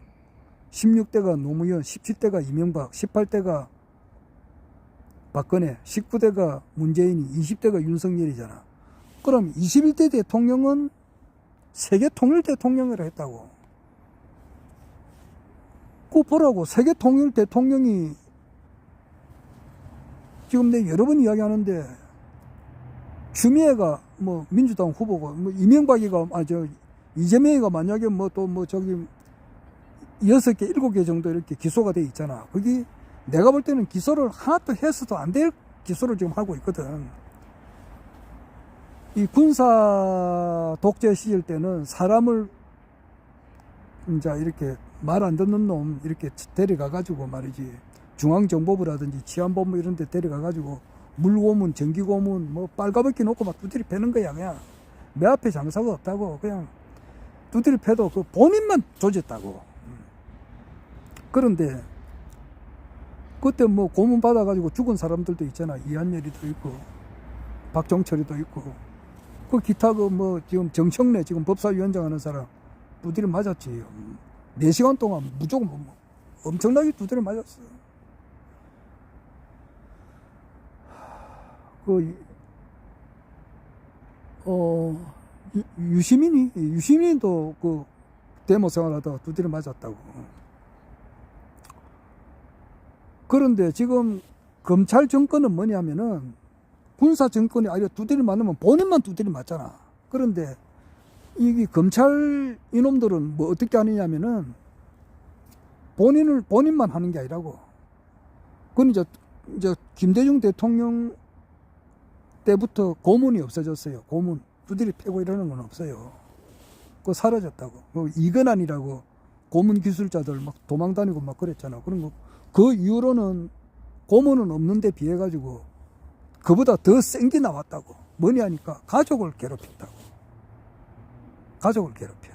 16대가 노무현, 17대가 이명박, 18대가 박근혜, 19대가 문재인이, 20대가 윤석열이잖아. 그럼 21대 대통령은 세계 통일 대통령이라 했다고. 그거 보라고. 세계 통일 대통령이 지금 내가 여러 번 이야기하는데, 추미애가 뭐 민주당 후보고, 뭐 이명박이가 이재명이가 만약에 또 6개, 7개 정도 이렇게 기소가 돼 있잖아. 거기 내가 볼 때는 기소를 하나도 해서도 안 될 기소를 지금 하고 있거든. 이 군사 독재 시절 때는 사람을 이제 이렇게 말 안 듣는 놈 이렇게 데려가가지고 말이지, 중앙정보부라든지 치안본부 이런 데 데려가가지고 물고문, 전기고문, 뭐 빨가벗기 놓고 막 두드리 패는 거야. 그냥 내 앞에 장사가 없다고 그냥 두드리 패도 그 본인만 조졌다고. 그런데 그때 뭐 고문 받아가지고 죽은 사람들도 있잖아. 이한열이도 있고 박정철이도 있고 그 기타 지금 정청래 지금 법사위원장 하는 사람 두드려 맞았지. 4시간 동안 무조건 엄청나게 두드려 맞았어. 유시민도 그 데모 생활하다가 두드려 맞았다고. 그런데 지금 검찰 정권은 뭐냐면은 군사 정권이 아니라 두드려 맞으면 본인만 두드려 맞잖아. 그런데 이게 검찰 이놈들은 뭐 어떻게 하느냐면은 본인만 하는 게 아니라고. 그건 이제 김대중 대통령 때부터 고문이 없어졌어요. 고문 두드려 패고 이러는 건 없어요. 그거 사라졌다고. 이건환이라고 고문 기술자들 막 도망 다니고 막 그랬잖아. 그런 거, 그 이후로는 고문은 없는데 비해 가지고 그보다 더 센 게 나왔다고. 뭐냐 하니까 가족을 괴롭힌다고. 가족을 괴롭혀.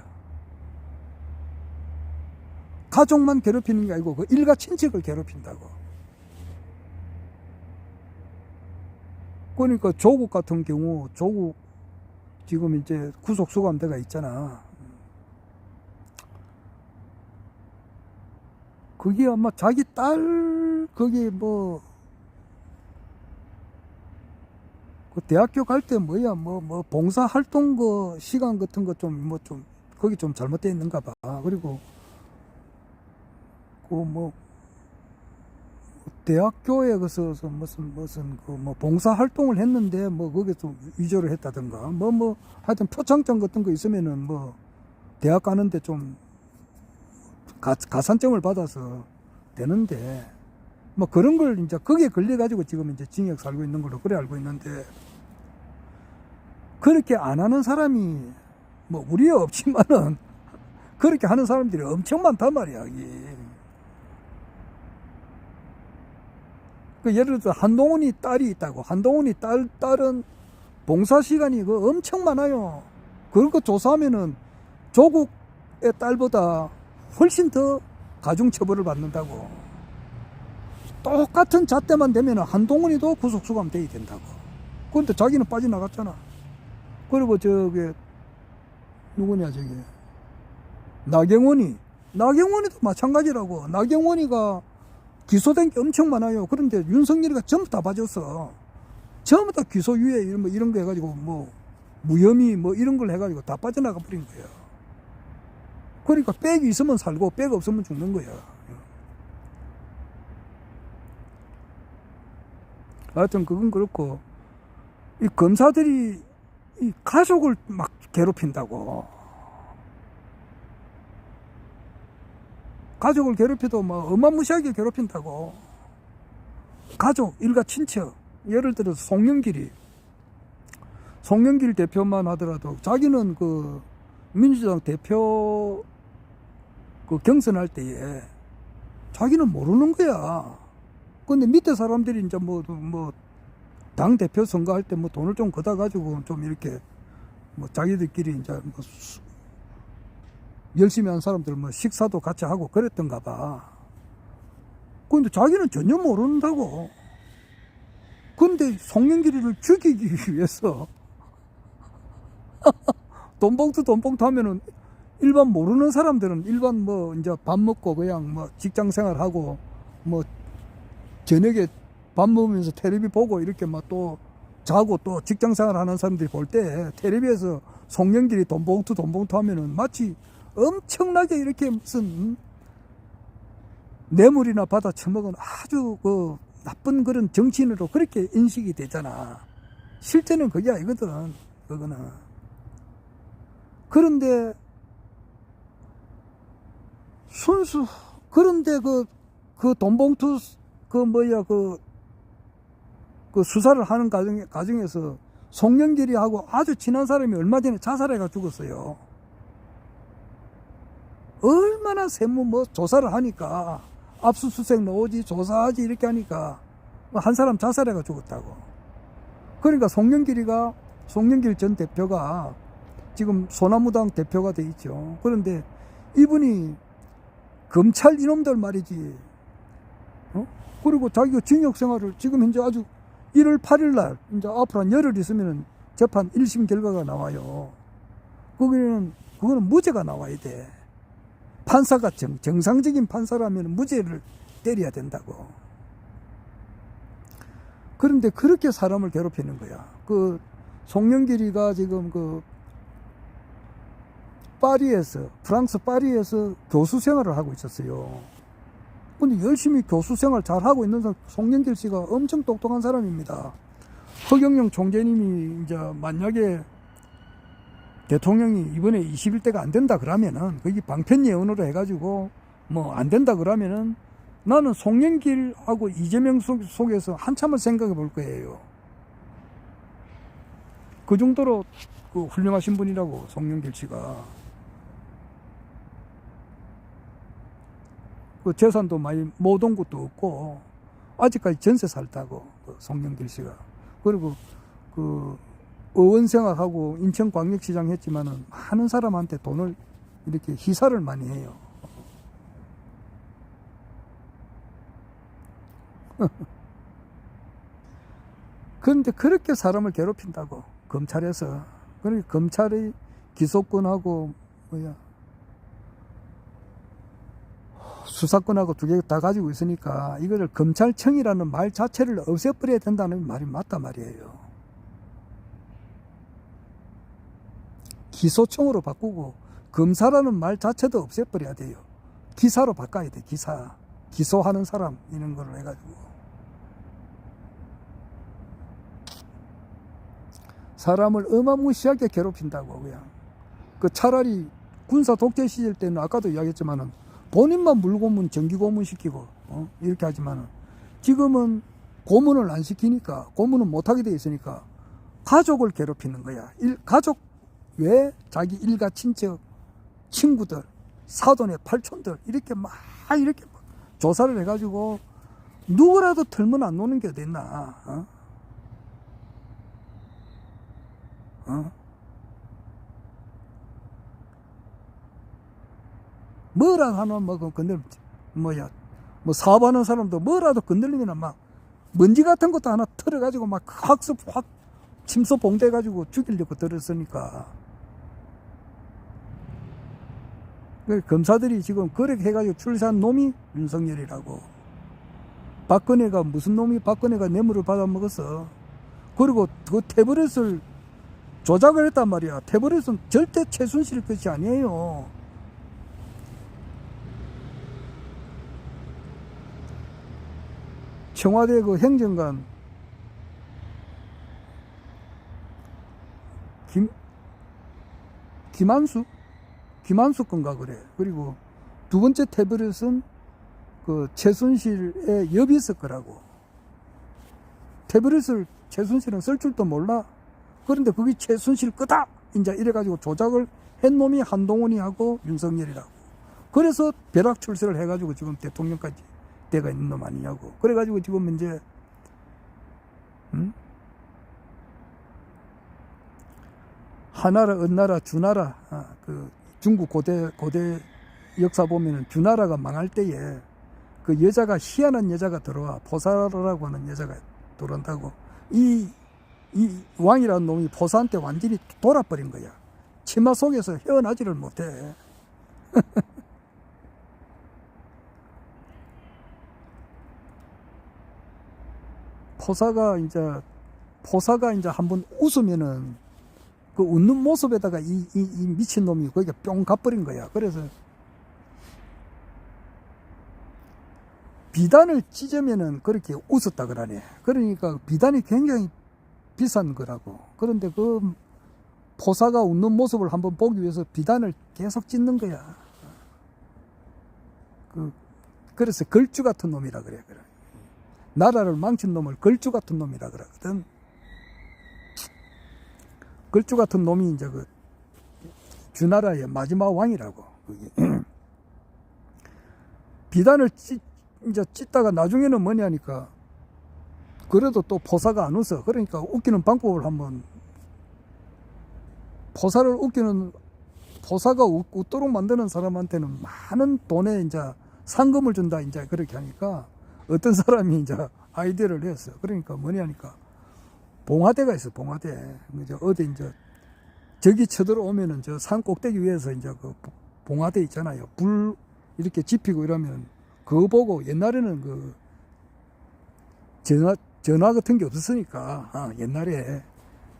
가족만 괴롭히는 게 아니고 그 일가 친척을 괴롭힌다고. 그러니까 조국 같은 경우, 조국 지금 이제 구속 수감대가 있잖아. 그게 아마 자기 딸, 거기 뭐, 그 대학교 갈 때 뭐야, 뭐, 봉사활동 그 시간 같은 거 좀, 뭐 좀, 거기 좀 잘못되어 있는가 봐. 그리고, 그 뭐, 대학교에 가서 무슨, 그 뭐 봉사활동을 했는데, 뭐, 거기에 좀 위조를 했다든가, 하여튼 표창장 같은 거 있으면은 뭐, 대학 가는데 좀, 가산점을 받아서 되는데, 뭐 그런 걸 이제 거기에 걸려가지고 지금 이제 징역 살고 있는 걸로 그래 알고 있는데, 그렇게 안 하는 사람이 뭐 우리에 없지만은 그렇게 하는 사람들이 엄청 많단 말이야. 그 예를 들어 한동훈이 딸이 있다고. 한동훈이 딸은 봉사 시간이 그 엄청 많아요. 그런 거 조사하면은 조국의 딸보다 훨씬 더 가중처벌을 받는다고. 똑같은 잣대만 되면 한동훈이도 구속수감돼야 된다고. 그런데 자기는 빠져나갔잖아. 그리고 저기 누구냐 저기 나경원이도 마찬가지라고. 나경원이가 기소된 게 엄청 많아요. 그런데 윤석열이가 전부 다 봐줬어. 전부 다 기소유예 이런 거 해가지고 뭐 무혐의 뭐 이런 걸 해가지고 다 빠져나가 버린 거야. 그러니까 백이 있으면 살고 백 없으면 죽는 거야. 하여튼 그건 그렇고, 이 검사들이 이 가족을 막 괴롭힌다고. 가족을 괴롭혀도 뭐 어마무시하게 괴롭힌다고. 가족, 일가 친척. 예를 들어서 송영길 대표만 하더라도 자기는 그 민주당 대표 그 경선할 때에 자기는 모르는 거야. 근데 밑에 사람들이 이제 당 대표 선거할 때 뭐 돈을 좀 걷어가지고 좀 이렇게 뭐 자기들끼리 이제 뭐 열심히 한 사람들 뭐 식사도 같이 하고 그랬던가 봐. 근데 자기는 전혀 모른다고. 근데 송영길이를 죽이기 위해서 돈봉투 하면은 일반 모르는 사람들은 일반 뭐 이제 밥 먹고 그냥 뭐 직장 생활하고 뭐 저녁에 밥 먹으면서 텔레비 보고 이렇게 막 또 자고 또 직장 생활 하는 사람들이 볼 때 텔레비에서 송영길이 돈봉투 하면은 마치 엄청나게 이렇게 무슨 뇌물이나 받아 처먹은 아주 그 나쁜 그런 정치인으로 그렇게 인식이 되잖아. 실제는 그게 아니거든, 그거는. 그런데 그런데 그 돈봉투 그 수사를 하는 과정에서 송영길이하고 아주 친한 사람이 얼마 전에 자살해가 죽었어요. 얼마나 세무 조사를 하니까 압수수색 나오지 조사하지 이렇게 하니까 한 사람 자살해가 죽었다고. 그러니까 송영길 전 대표가 지금 소나무당 대표가 돼 있죠. 그런데 이분이 검찰 이놈들 말이지. 그리고 자기가 징역 생활을 지금 현재 아주 1월 8일 날 이제 앞으로 한 열흘 있으면은 재판 1심 결과가 나와요. 그거는 무죄가 나와야 돼. 판사가 정상적인 판사라면 무죄를 때려야 된다고. 그런데 그렇게 사람을 괴롭히는 거야. 그 송영길이가 지금 그 프랑스 파리에서 교수 생활을 하고 있었어요. 근데 열심히 교수 생활 잘 하고 있는 사람, 송영길 씨가 엄청 똑똑한 사람입니다. 허경영 총재님이 이제 만약에 대통령이 이번에 21대가 안 된다 그러면은, 거기 방편 예언으로 해가지고 뭐 안 된다 그러면은 나는 송영길하고 이재명 속에서 한참을 생각해 볼 거예요. 그 정도로 그 훌륭하신 분이라고, 송영길 씨가. 그 재산도 많이 못 온 것도 없고, 아직까지 전세 살다고, 그 송영길 씨가. 그리고 그 의원 생활하고 인천광역시장 했지만은 많은 사람한테 돈을 이렇게 희사를 많이 해요. 그런데 그렇게 사람을 괴롭힌다고, 검찰에서. 그러니까 검찰의 기소권하고 수사권하고 두 개 다 가지고 있으니까 이거를 검찰청이라는 말 자체를 없애버려야 된다는 말이 맞단 말이에요. 기소청으로 바꾸고 검사라는 말 자체도 없애버려야 돼요. 기사로 바꿔야 돼. 기사. 기소하는 사람 이런 걸 해가지고. 사람을 어마무시하게 괴롭힌다고. 그냥 그 차라리 군사 독재 시절 때는 아까도 이야기했지만은 본인만 물고문 정기 고문 시키고 이렇게 하지만은 지금은 고문을 안 시키니까, 고문은 못하게 돼 있으니까 가족을 괴롭히는 거야. 가족 왜 자기 일가 친척 친구들 사돈의 팔촌들 이렇게 막 조사를 해가지고 누구라도 털면 안 노는 게 어딨나. 뭐라 하면 뭐 사업하는 사람도 뭐라도 건들리면 막 먼지 같은 것도 하나 털어가지고 막 학습 확 침소 봉대가지고 죽이려고 들었으니까. 검사들이 지금 그렇게 해가지고 출세한 놈이 윤석열이라고. 박근혜가 무슨 놈이 박근혜가 뇌물을 받아먹었어. 그리고 그 태블릿을 조작을 했단 말이야. 태블릿은 절대 최순실 것이 아니에요. 청와대 그 행정관 김한수 건가 그래. 그리고 두 번째 태블릿은 그 최순실의 엽이 있을 거라고. 태블릿을 최순실은 쓸 줄도 몰라. 그런데 그게 최순실 거다 이제 이래가지고 조작을 한 놈이 한동훈이 하고 윤석열이라고. 그래서 벼락 출세를 해가지고 지금 대통령까지 돼가 있는 놈 아니냐고. 그래가지고 지금 이제 하나라, 은나라, 주나라, 그 중국 고대 역사 보면은 주나라가 망할 때에 그 여자가 희한한 여자가 들어와. 포사라고 하는 여자가 들어온다고. 이 왕이라는 놈이 포사한테 완전히 돌아버린 거야. 치마 속에서 헤어나지를 못해. 포사가 이제 한번 웃으면은 그 웃는 모습에다가 이 미친놈이 거기가 뿅 가버린 거야. 그래서 비단을 찢으면은 그렇게 웃었다 그러네. 그러니까 비단이 굉장히 비싼 거라고. 그런데 그 포사가 웃는 모습을 한번 보기 위해서 비단을 계속 찢는 거야. 그래서 걸주 같은 놈이라 그래. 나라를 망친 놈을 걸주 같은 놈이라 그러거든. 걸주 같은 놈이 이제 그 주나라의 마지막 왕이라고. 비단을 이제 찢다가 나중에는 뭐냐니까, 그래도 또 포사가 안 웃어. 그러니까 웃기는 방법을 한번, 포사가 웃도록 만드는 사람한테는 많은 돈에 이제 상금을 준다 이제 그렇게 하니까 어떤 사람이 이제 아이디어를 냈어. 그러니까 뭐냐니까 봉화대가 있어. 봉화대. 이제 어디 이제 저기 쳐들어오면은 저 산 꼭대기 위에서 이제 그 봉화대 있잖아요. 불 이렇게 지피고 이러면 그거 보고, 옛날에는 그 전화 같은 게 없었으니까, 옛날에,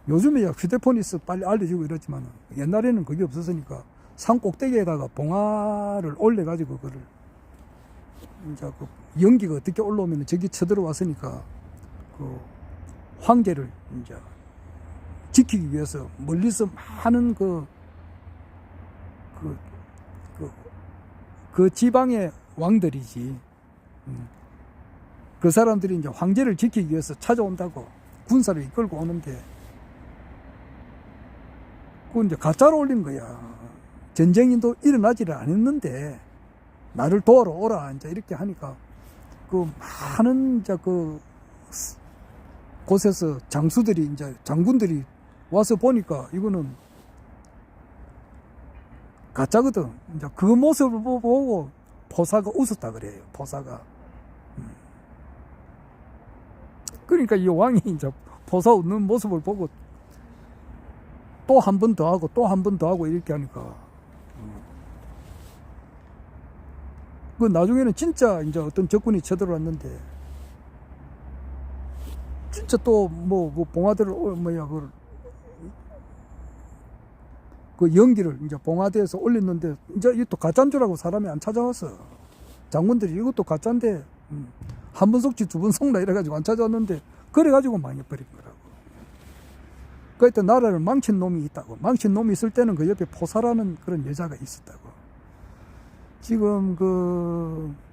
요즘에 휴대폰이 있어 빨리 알려주고 이러지만 옛날에는 그게 없었으니까 산 꼭대기에다가 봉화를 올려가지고 그거를 이제 그 연기가 어떻게 올라오면 저기 쳐들어왔으니까 그 황제를 이제 지키기 위해서 멀리서 많은 그 지방의 왕들이지. 그 사람들이 이제 황제를 지키기 위해서 찾아온다고. 군사를 이끌고 오는데, 그건 이제 가짜로 올린 거야. 전쟁도 일어나지를 않았는데, 나를 도와러 오라 이제 이렇게 하니까 그 많은 이제 그 곳에서 장수들이 이제 장군들이 와서 보니까 이거는 가짜거든. 이제 그 모습을 보고 포사가 웃었다 그래요. 포사가. 그러니까 이 왕이 이제 포사 웃는 모습을 보고 또 한 번 더 하고 또 한 번 더 하고 이렇게 하니까 그 나중에는 진짜 이제 어떤 적군이 쳐들어왔는데 진짜 또 뭐 봉화대를 뭐야 그 연기를 이제 봉화대에서 올렸는데 이제 이것도 가짜인 줄 알고 사람이 안 찾아왔어. 장군들이 이것도 가짜인데 한 번 속지 두 번 속나 이래가지고 안 찾아왔는데 그래가지고 망해버린 거라고. 그때 나라를 망친 놈이 있다고. 망친 놈이 있을 때는 그 옆에 포사라는 그런 여자가 있었다고. 지금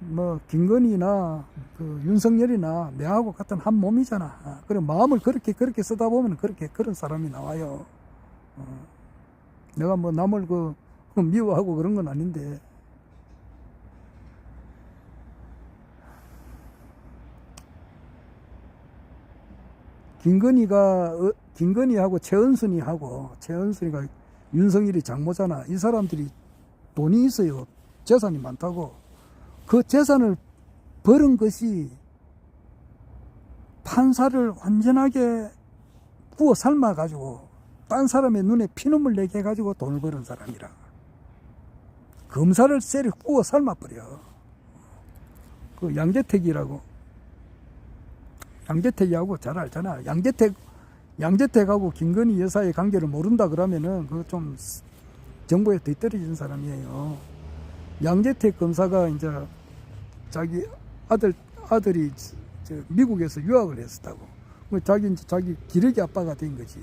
뭐 김건희나 그 윤석열이나 내하고 같은 한 몸이잖아. 그래 마음을 그렇게 쓰다 보면 그런 사람이 나와요. 내가 뭐 남을 미워하고 그런 건 아닌데. 김건희하고 최은순이가 윤석열이 장모잖아. 이 사람들이 돈이 있어요. 재산이 많다고. 그 재산을 벌은 것이 판사를 완전하게 구워 삶아가지고 딴 사람의 눈에 피눈물 내게 해가지고 돈을 버는 사람이라. 검사를 세리 구워 삶아버려. 그 양재택이라고. 양재택이하고 잘 알잖아. 양재택하고 김건희 여사의 관계를 모른다 그러면은 그 좀 정보에 뒤떨어진 사람이에요. 양재택 검사가 이제 자기 아들이 미국에서 유학을 했었다고. 자기 기러기 아빠가 된 거지.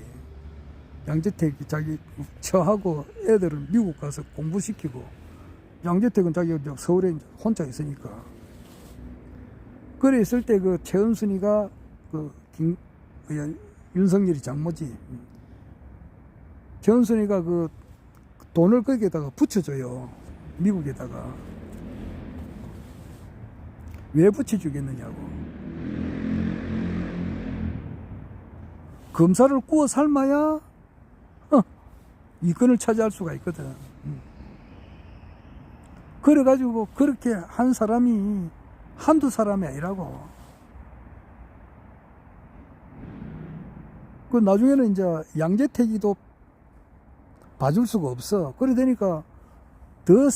양재택이 자기 처하고 애들을 미국 가서 공부시키고, 양재택은 자기가 서울에 혼자 있으니까. 그래 있을 때 그 최은순이가 윤석열이 장모지. 최은순이가 그 돈을 거기에다가 붙여줘요. 미국에다가. 왜 붙여주겠느냐고. 검사를 구워 삶아야 이권을 차지할 수가 있거든. 그래가지고 그렇게 한 사람이 한두 사람이 아니라고. 그 나중에는 이제 양재택이도 봐줄 수가 없어. 그래 되니까 더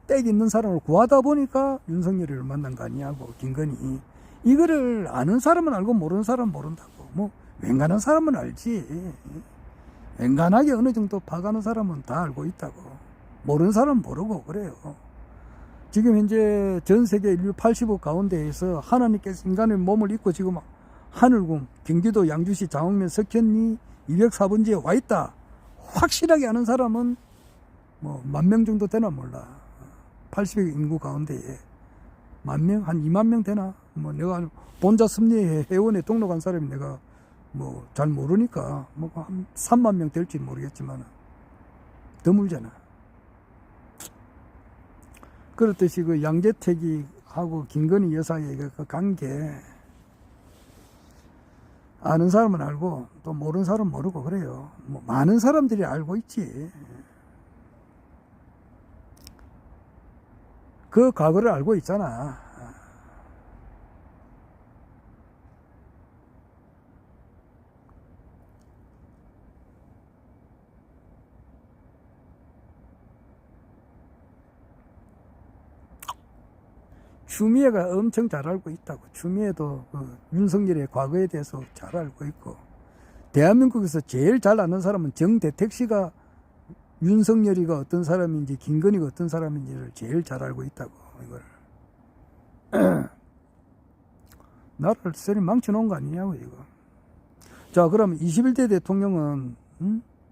땡 있는 사람을 구하다 보니까 윤석열이를 만난 거 아니냐고. 김건희. 이거를 아는 사람은 알고 모르는 사람은 모른다고. 뭐 웬간한 사람은 알지. 웬간하게 어느 정도 봐가는 사람은 다 알고 있다고. 모르는 사람은 모르고 그래요. 지금 현재 전 세계 인류 80억 가운데에서 하나님께서 인간의 몸을 입고 지금 하늘궁, 경기도 양주시 장흥면 석현리 204번지에 와 있다. 확실하게 아는 사람은 뭐 10,000명 정도 되나 몰라. 80억 인구 가운데에 10,000명, 한 20,000명 되나? 뭐 내가 본자 섭리 회원에 등록한 사람이 내가 뭐 잘 모르니까 뭐 한 30,000명 될지 모르겠지만 드물잖아. 그렇듯이 그 양재택이하고 김건희 여사의 그 관계, 아는 사람은 알고 또 모르는 사람은 모르고 그래요. 뭐 많은 사람들이 알고 있지. 그 과거를 알고 있잖아. 추미애가 엄청 잘 알고 있다고. 추미애도 그 윤석열의 과거에 대해서 잘 알고 있고, 대한민국에서 제일 잘 아는 사람은 정대택 씨가 윤석열이가 어떤 사람인지 김건희가 어떤 사람인지를 제일 잘 알고 있다고. 이걸 나라를 쎄리 망쳐놓은 거 아니냐고 이거. 자, 그러면 21대 대통령은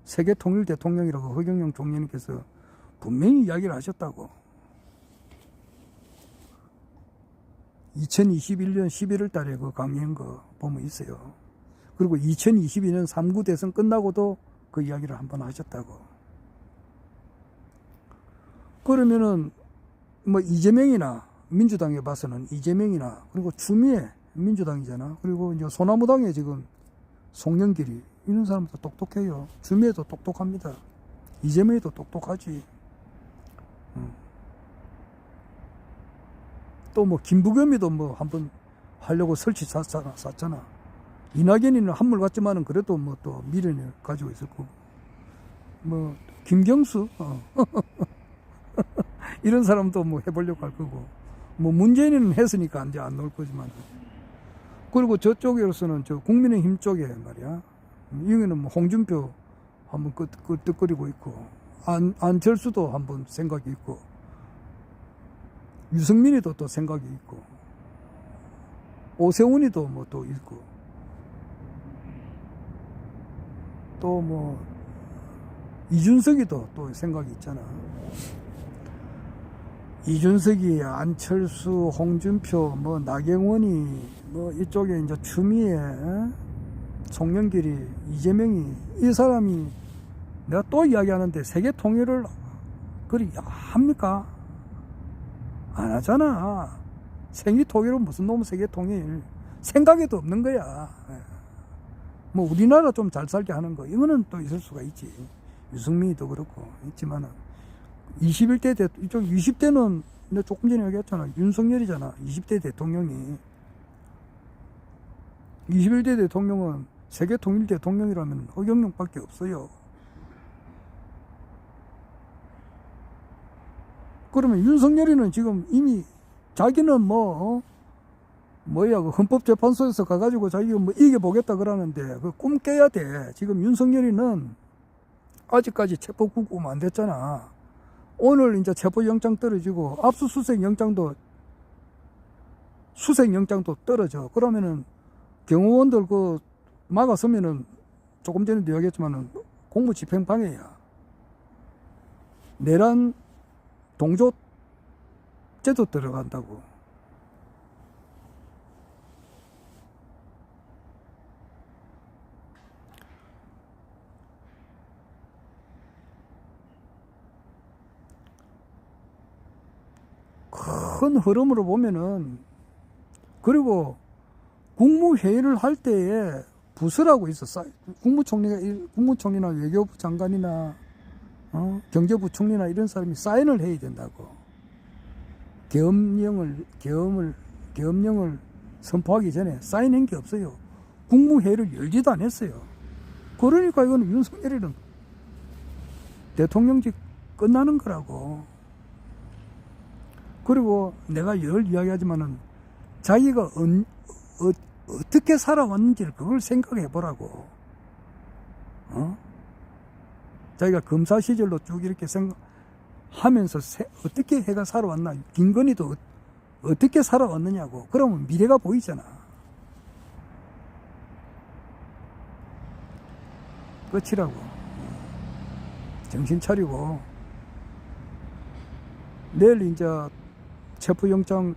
세계 통일 대통령이라고 허경영 총리님께서 분명히 이야기를 하셨다고. 2021년 11월 달에 그 강의한 거 보면 있어요. 그리고 2022년 3구 대선 끝나고도 그 이야기를 한번 하셨다고. 그러면은 뭐 이재명이나 민주당에 봐서는 이재명이나 그리고 추미애 민주당이잖아. 그리고 이제 소나무당에 지금 송영길이 이런 사람도 똑똑해요. 추미애도 똑똑합니다. 이재명이도 똑똑하지. 또 뭐 김부겸이도 뭐 한번 하려고 설치 샀잖아. 이낙연이는 한물 같지만은 그래도 뭐 또 미련을 가지고 있을 거고. 뭐 김경수 이런 사람도 뭐 해보려고 할 거고. 뭐 문재인은 했으니까 이제 안 나올 거지만. 그리고 저쪽으로서는 저 국민의힘 쪽에 말이야. 여기는 뭐 홍준표 한번 끄떡거리고 있고, 안철수도 한번 생각이 있고, 유승민이도 또 생각이 있고, 오세훈이도 뭐 또 있고, 또 뭐 이준석이도 또 생각이 있잖아. 이준석이, 안철수, 홍준표, 뭐 나경원이, 뭐 이쪽에 이제 추미애, 송영길이, 이재명이, 이 사람이 내가 또 이야기하는데 세계 통일을 그리 합니까? 안 하잖아. 세계 통일은 무슨 놈의 세계 통일? 생각에도 없는 거야. 뭐 우리나라 좀 잘 살게 하는 거, 이거는 또 있을 수가 있지. 유승민이도 그렇고 있지만은 21대 이쪽 20대는 내가 조금 전에 얘기했잖아. 윤석열이잖아. 20대 대통령이. 21대 대통령은 세계 통일 대통령이라면 허경영밖에 없어요. 그러면 윤석열이는 지금 이미 자기는 그 헌법재판소에서 가가지고 자기가 뭐 이겨보겠다 그러는데 그 꿈 깨야 돼. 지금 윤석열이는 아직까지 체포구금 안 됐잖아. 오늘 이제 체포영장 떨어지고 압수수색영장도 수색영장도 떨어져. 그러면은 경호원들 그 막아서면은 조금 전에도 이야기했지만은 공무집행방해야. 내란 동조죄도 들어간다고. 큰 흐름으로 보면은, 그리고 국무회의를 할 때에 부서라고 있어. 국무총리나 외교부 장관이나 경제부 총리나 이런 사람이 사인을 해야 된다고. 계엄령을 선포하기 전에 사인한 게 없어요. 국무회의를 열지도 안 했어요. 그러니까 이거는 윤석열이는 대통령직 끝나는 거라고. 그리고 내가 늘 이야기하지만은 자기가 어떻게 살아왔는지를 그걸 생각해 보라고. 자기가 검사 시절로 쭉 이렇게 생각하면서 어떻게 해가 살아왔나. 김건희도 어떻게 살아왔느냐고. 그러면 미래가 보이잖아. 끝이라고. 정신 차리고. 내일 이제 체포영장은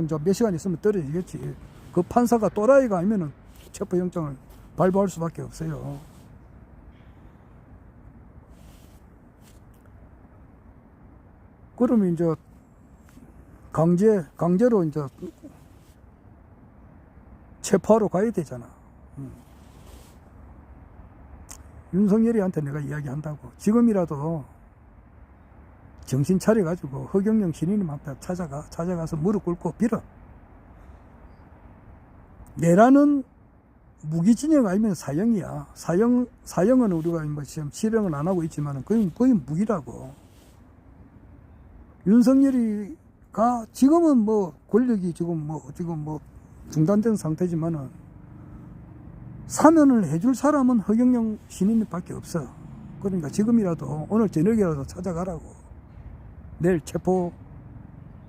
이제 몇 시간 있으면 떨어지겠지. 그 판사가 또라이가 아니면은 체포영장을 발부할 수밖에 없어요. 그러면 이제 강제로 이제 체포하러 가야 되잖아. 윤석열이한테 내가 이야기한다고. 지금이라도 정신 차려가지고 허경영 신인님한테 찾아가서 무릎 꿇고 빌어. 내란은 무기징역 아니면 사형이야. 사형은 우리가 뭐 지금 실행은 안 하고 있지만 거의 무기라고. 윤석열이가 지금은 뭐 권력이 지금 중단된 상태지만은 사면을 해줄 사람은 허경영 신인님밖에 없어. 그러니까 지금이라도 오늘 저녁이라도 찾아가라고. 내일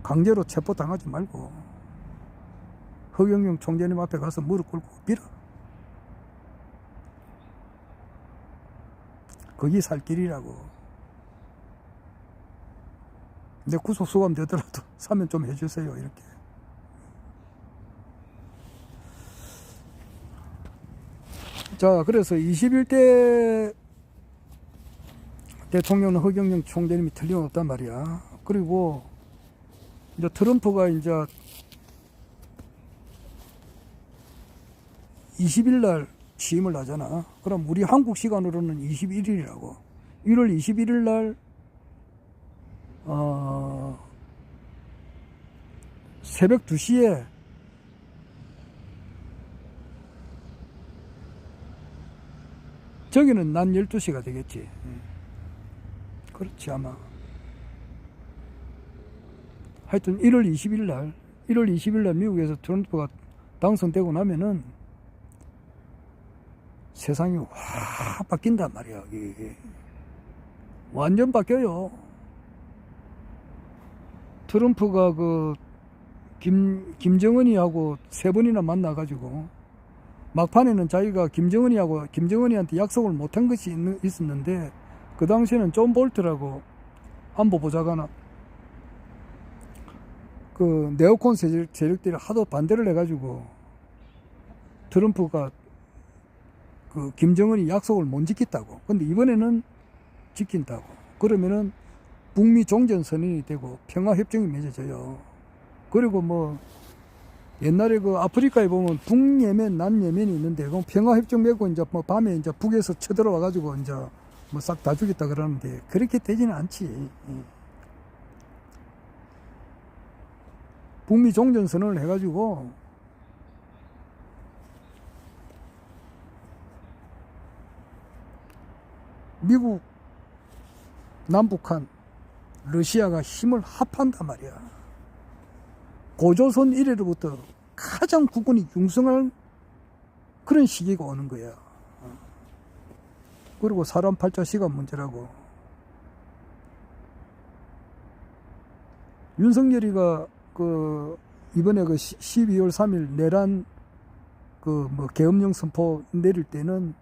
강제로 체포 당하지 말고 허경영 총재님 앞에 가서 무릎 꿇고 빌어. 거기 살 길이라고. 내 구속 수감 되더라도 사면 좀 해주세요. 이렇게. 자, 그래서 21대 대통령은 허경영 총재님이 틀림없단 말이야. 그리고 이제 트럼프가 이제 20일 날 취임을 하잖아. 그럼 우리 한국 시간으로는 21일이라고. 1월 21일 날 새벽 2시에 저기는 난 12시가 되겠지. 그렇지 아마. 하여튼 1월 20일 날 미국에서 트럼프가 당선되고 나면은 세상이 확 바뀐단 말이야. 이게 완전 바뀌어요. 트럼프가 그 김정은이하고 3번이나 만나가지고 막판에는 자기가 김정은이한테 약속을 못한 것이 있었는데, 그 당시에는 존 볼트라고 안보보좌관, 그 네오콘 세력들이 하도 반대를 해가지고 트럼프가 그 김정은이 약속을 못 지켰다고. 근데 이번에는 지킨다고. 그러면은 북미 종전선언이 되고 평화협정이 맺어져요. 그리고 뭐 옛날에 그 아프리카에 보면 북예멘, 남예멘이 있는데 그 평화협정 맺고 이제 뭐 밤에 이제 북에서 쳐들어와 가지고 이제 뭐 싹 다 죽였다 그러는데 그렇게 되지는 않지. 북미 종전선언을 해가지고 미국, 남북한, 러시아가 힘을 합한단 말이야. 고조선 이래로부터 가장 국군이 융성할 그런 시기가 오는 거야. 그리고 사람 팔자 시간 문제라고. 윤석열이가 그 이번에 그 12월 3일 내란 그 뭐 계엄령 선포 내릴 때는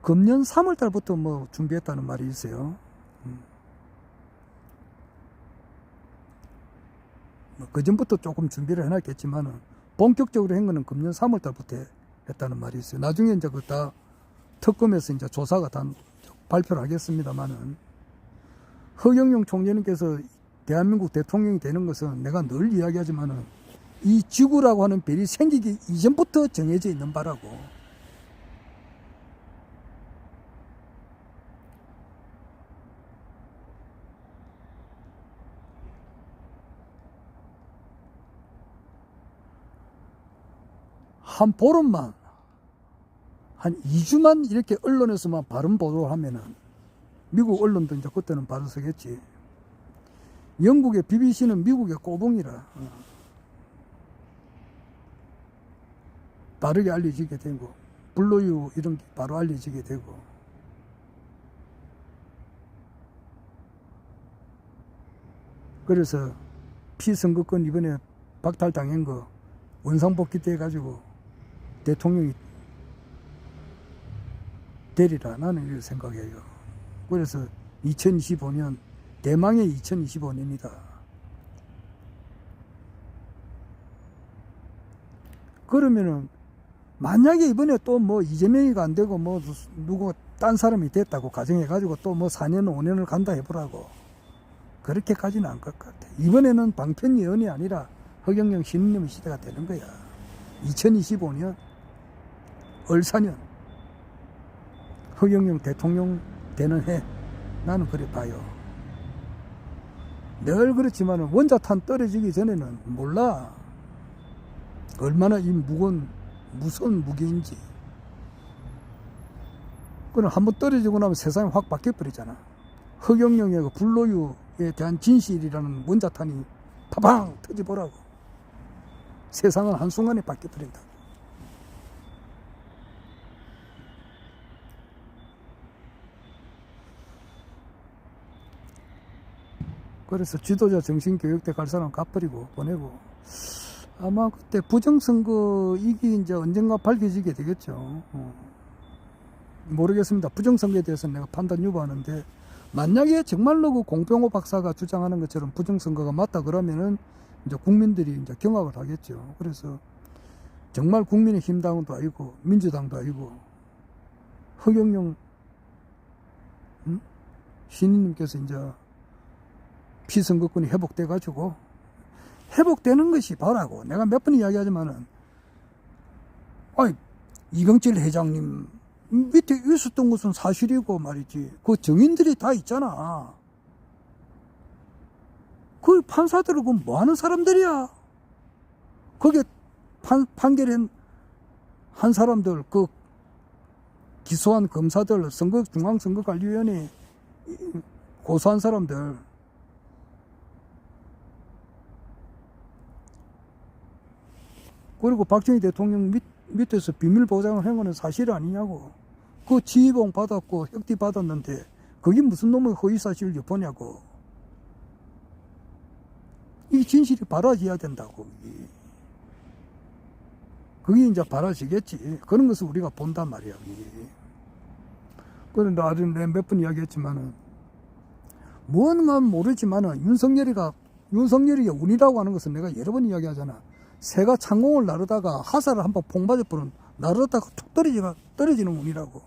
금년 3월 달부터 뭐 준비했다는 말이 있어요. 그 전부터 조금 준비를 해놨겠지만은 본격적으로 한 거는 금년 3월 달부터 했다는 말이 있어요. 나중에 이제 그 다 특검에서 이제 조사가 다 발표를 하겠습니다만은, 허경영 총재님께서 대한민국 대통령이 되는 것은 내가 늘 이야기하지만은 이 지구라고 하는 별이 생기기 이전부터 정해져 있는 바라고. 한 보름만, 한 2주만 이렇게 언론에서만 바른 보도를 하면은 미국 언론도 이제 그때는 바로 서겠지. 영국의 BBC는 미국의 꼬봉이라 바르게 알려지게 되고, 블루유 이런 게 바로 알려지게 되고. 그래서 피선거권 이번에 박탈당한 거 원상복귀 돼가지고 대통령이 되리라 나는 이렇게 생각해요. 그래서 2025년 대망의 2025년이다. 그러면은 만약에 이번에 또 뭐 이재명이가 안 되고 뭐 누구 딴 사람이 됐다고 가정해가지고 또 뭐 4년 5년을 간다 해보라고, 그렇게까지는 안 것 같아. 이번에는 방편 예언이 아니라 허경영 신임의 시대가 되는 거야. 2025년 을사년 허경영 대통령 되는 해, 나는 그래 봐요. 늘 그렇지만 원자탄 떨어지기 전에는 몰라 얼마나 이 무서운 무기인지. 그럼 한번 떨어지고 나면 세상이 확 바뀌어버리잖아. 허경영의 그 불로유에 대한 진실이라는 원자탄이 파방 터져보라고. 세상은 한순간에 바뀌어버린다. 그래서 지도자 정신교육대 갈 사람 갚버리고 보내고, 아마 그때 부정선거 이기 이제 언젠가 밝혀지게 되겠죠. 모르겠습니다. 부정선거에 대해서는 내가 판단 유보하는데, 만약에 정말로 그 공병호 박사가 주장하는 것처럼 부정선거가 맞다 그러면은 이제 국민들이 이제 경악을 하겠죠. 그래서 정말 국민의힘당도 아니고 민주당도 아니고 허경영 신인님께서 이제 피선거권이 회복돼 가지고 회복되는 것이 바라고. 내가 몇 번 이야기하지만은, 아이, 이경철 회장님 밑에 있었던 것은 사실이고 말이지. 그 증인들이 다 있잖아. 그 판사들은 그 뭐 하는 사람들이야? 거기에 판결한 한 사람들, 그 기소한 검사들, 중앙선거관리위원회 고소한 사람들. 그리고 박정희 대통령 밑에서 비밀 보장을 한 거는 사실 아니냐고. 그 지휘봉 받았고 혁띠 받았는데 그게 무슨 놈의 허위사실 유포냐고. 이 진실이 밝아져야 된다고. 그게 이제 밝아지겠지. 그런 것을 우리가 본단 말이야. 그런데 아주 몇 번 이야기했지만은, 뭔가 모르지만은 윤석열이 운이라고 하는 것은 내가 여러 번 이야기하잖아. 새가 창공을 나르다가 화살을 한번 퐁 맞아버린, 나르다가 툭 떨어지는 운이라고.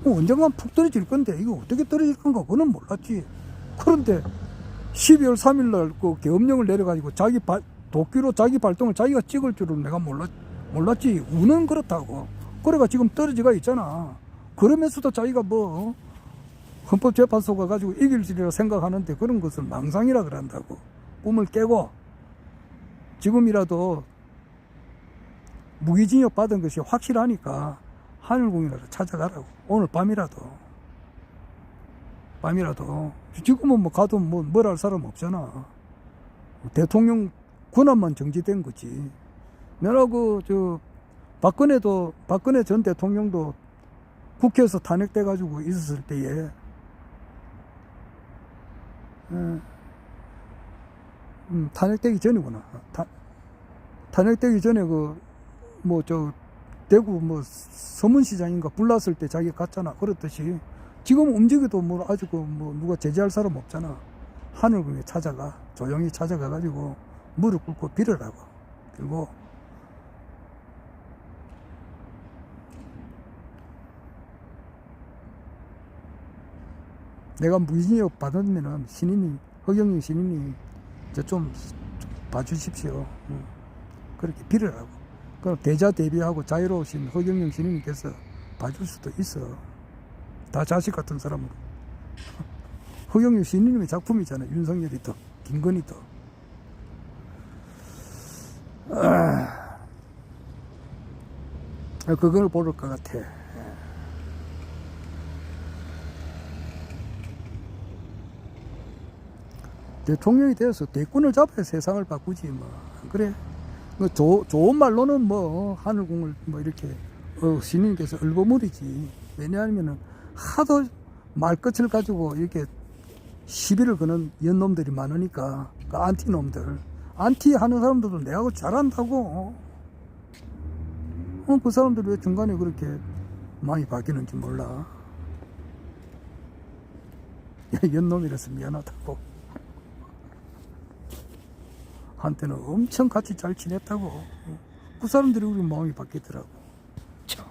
언젠간 푹 떨어질 건데, 이거 어떻게 떨어질 건가, 그건 몰랐지. 그런데 12월 3일날 그 계엄령을 내려가지고 도끼로 자기 발동을 자기가 찍을 줄은 내가 몰랐지. 운은 그렇다고. 그래가 지금 떨어지가 있잖아. 그러면서도 자기가 뭐 헌법재판소 가가지고 이길 줄이라 생각하는데 그런 것을 망상이라 그런다고. 꿈을 깨고 지금이라도 무기징역 받은 것이 확실하니까 하늘궁이라도 찾아가라고. 오늘 밤이라도. 지금은 뭐 가도 뭘 할 사람 없잖아. 대통령 권한만 정지된 거지. 내가 박근혜 전 대통령도 국회에서 탄핵돼가지고 있었을 때에, 탄핵되기 전이구나. 탄핵되기 전에 대구 서문시장인가 불났을 때 자기가 갔잖아. 그렇듯이 지금 움직여도 아직 누가 제재할 사람 없잖아. 하늘궁에 조용히 찾아가가지고 무릎 꿇고 빌으라고. 그리고 내가 무기징역 받으면은 허경영 신임이 좀 봐주십시오. 그렇게 빌으라고. 그럼 대자대비하고 자유로우신 허경영 신임께서 봐줄 수도 있어. 다 자식 같은 사람으로. 허경영 신임의 작품이잖아. 윤석열이도 김건희도. 그걸 보를 것 같아. 대통령이 되어서 대권을 잡아야 세상을 바꾸지 뭐. 그래. 좋은 말로는 하늘궁을 이렇게 신임께서 얼버무리지. 왜냐하면은 하도 말끝을 가지고 이렇게 시비를 거는 연놈들이 많으니까. 그 안티놈들. 안티 하는 사람들도 내하고 잘한다고. 그 사람들 왜 중간에 그렇게 많이 바뀌는지 몰라. 야, 연놈이라서 미안하다고. 한때는 엄청 같이 잘 지냈다고. 그 사람들이 우리 마음이 바뀌더라고. 참.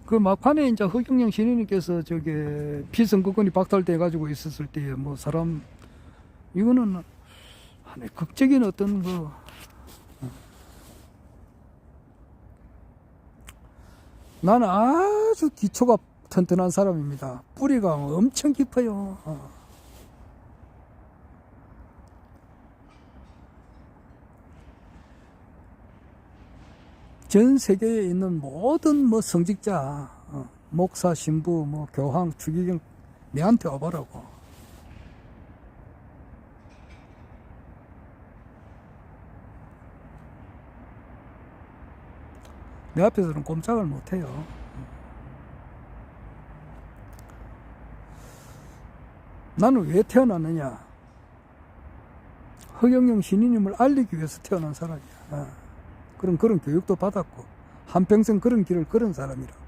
그 막판에 이제 허경영 신인님께서 피선거권이 박탈돼 가지고 있었을 때에 사람, 이거는 하나의 극적인 어떤 나는 아주 기초가 튼튼한 사람입니다. 뿌리가 엄청 깊어요. 전 세계에 있는 모든 성직자, 목사, 신부, 교황, 추기경, 내한테 와보라고. 내 앞에서는 꼼짝을 못해요. 나는 왜 태어났느냐? 허경영 신인님을 알리기 위해서 태어난 사람이야. 그런 교육도 받았고 한평생 그런 길을 걸은 사람이라고.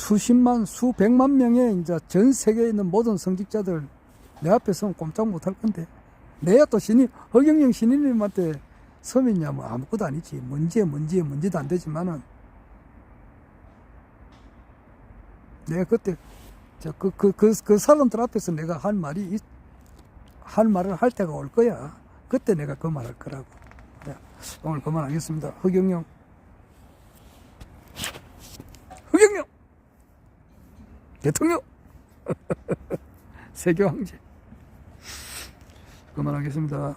수십만, 수백만 명의 이제 전 세계에 있는 모든 성직자들 내 앞에 서면 꼼짝 못할 건데, 내가 또 허경영 신인님한테 서면이야 뭐 아무것도 아니지. 문제도 안 되지만은, 내가 그때 그 사람들 앞에서 내가 할 말을 할 때가 올 거야. 그때 내가 그 말 할 거라고. 네, 오늘 그만하겠습니다. 허경영 대통령 세계 황제 그만하겠습니다.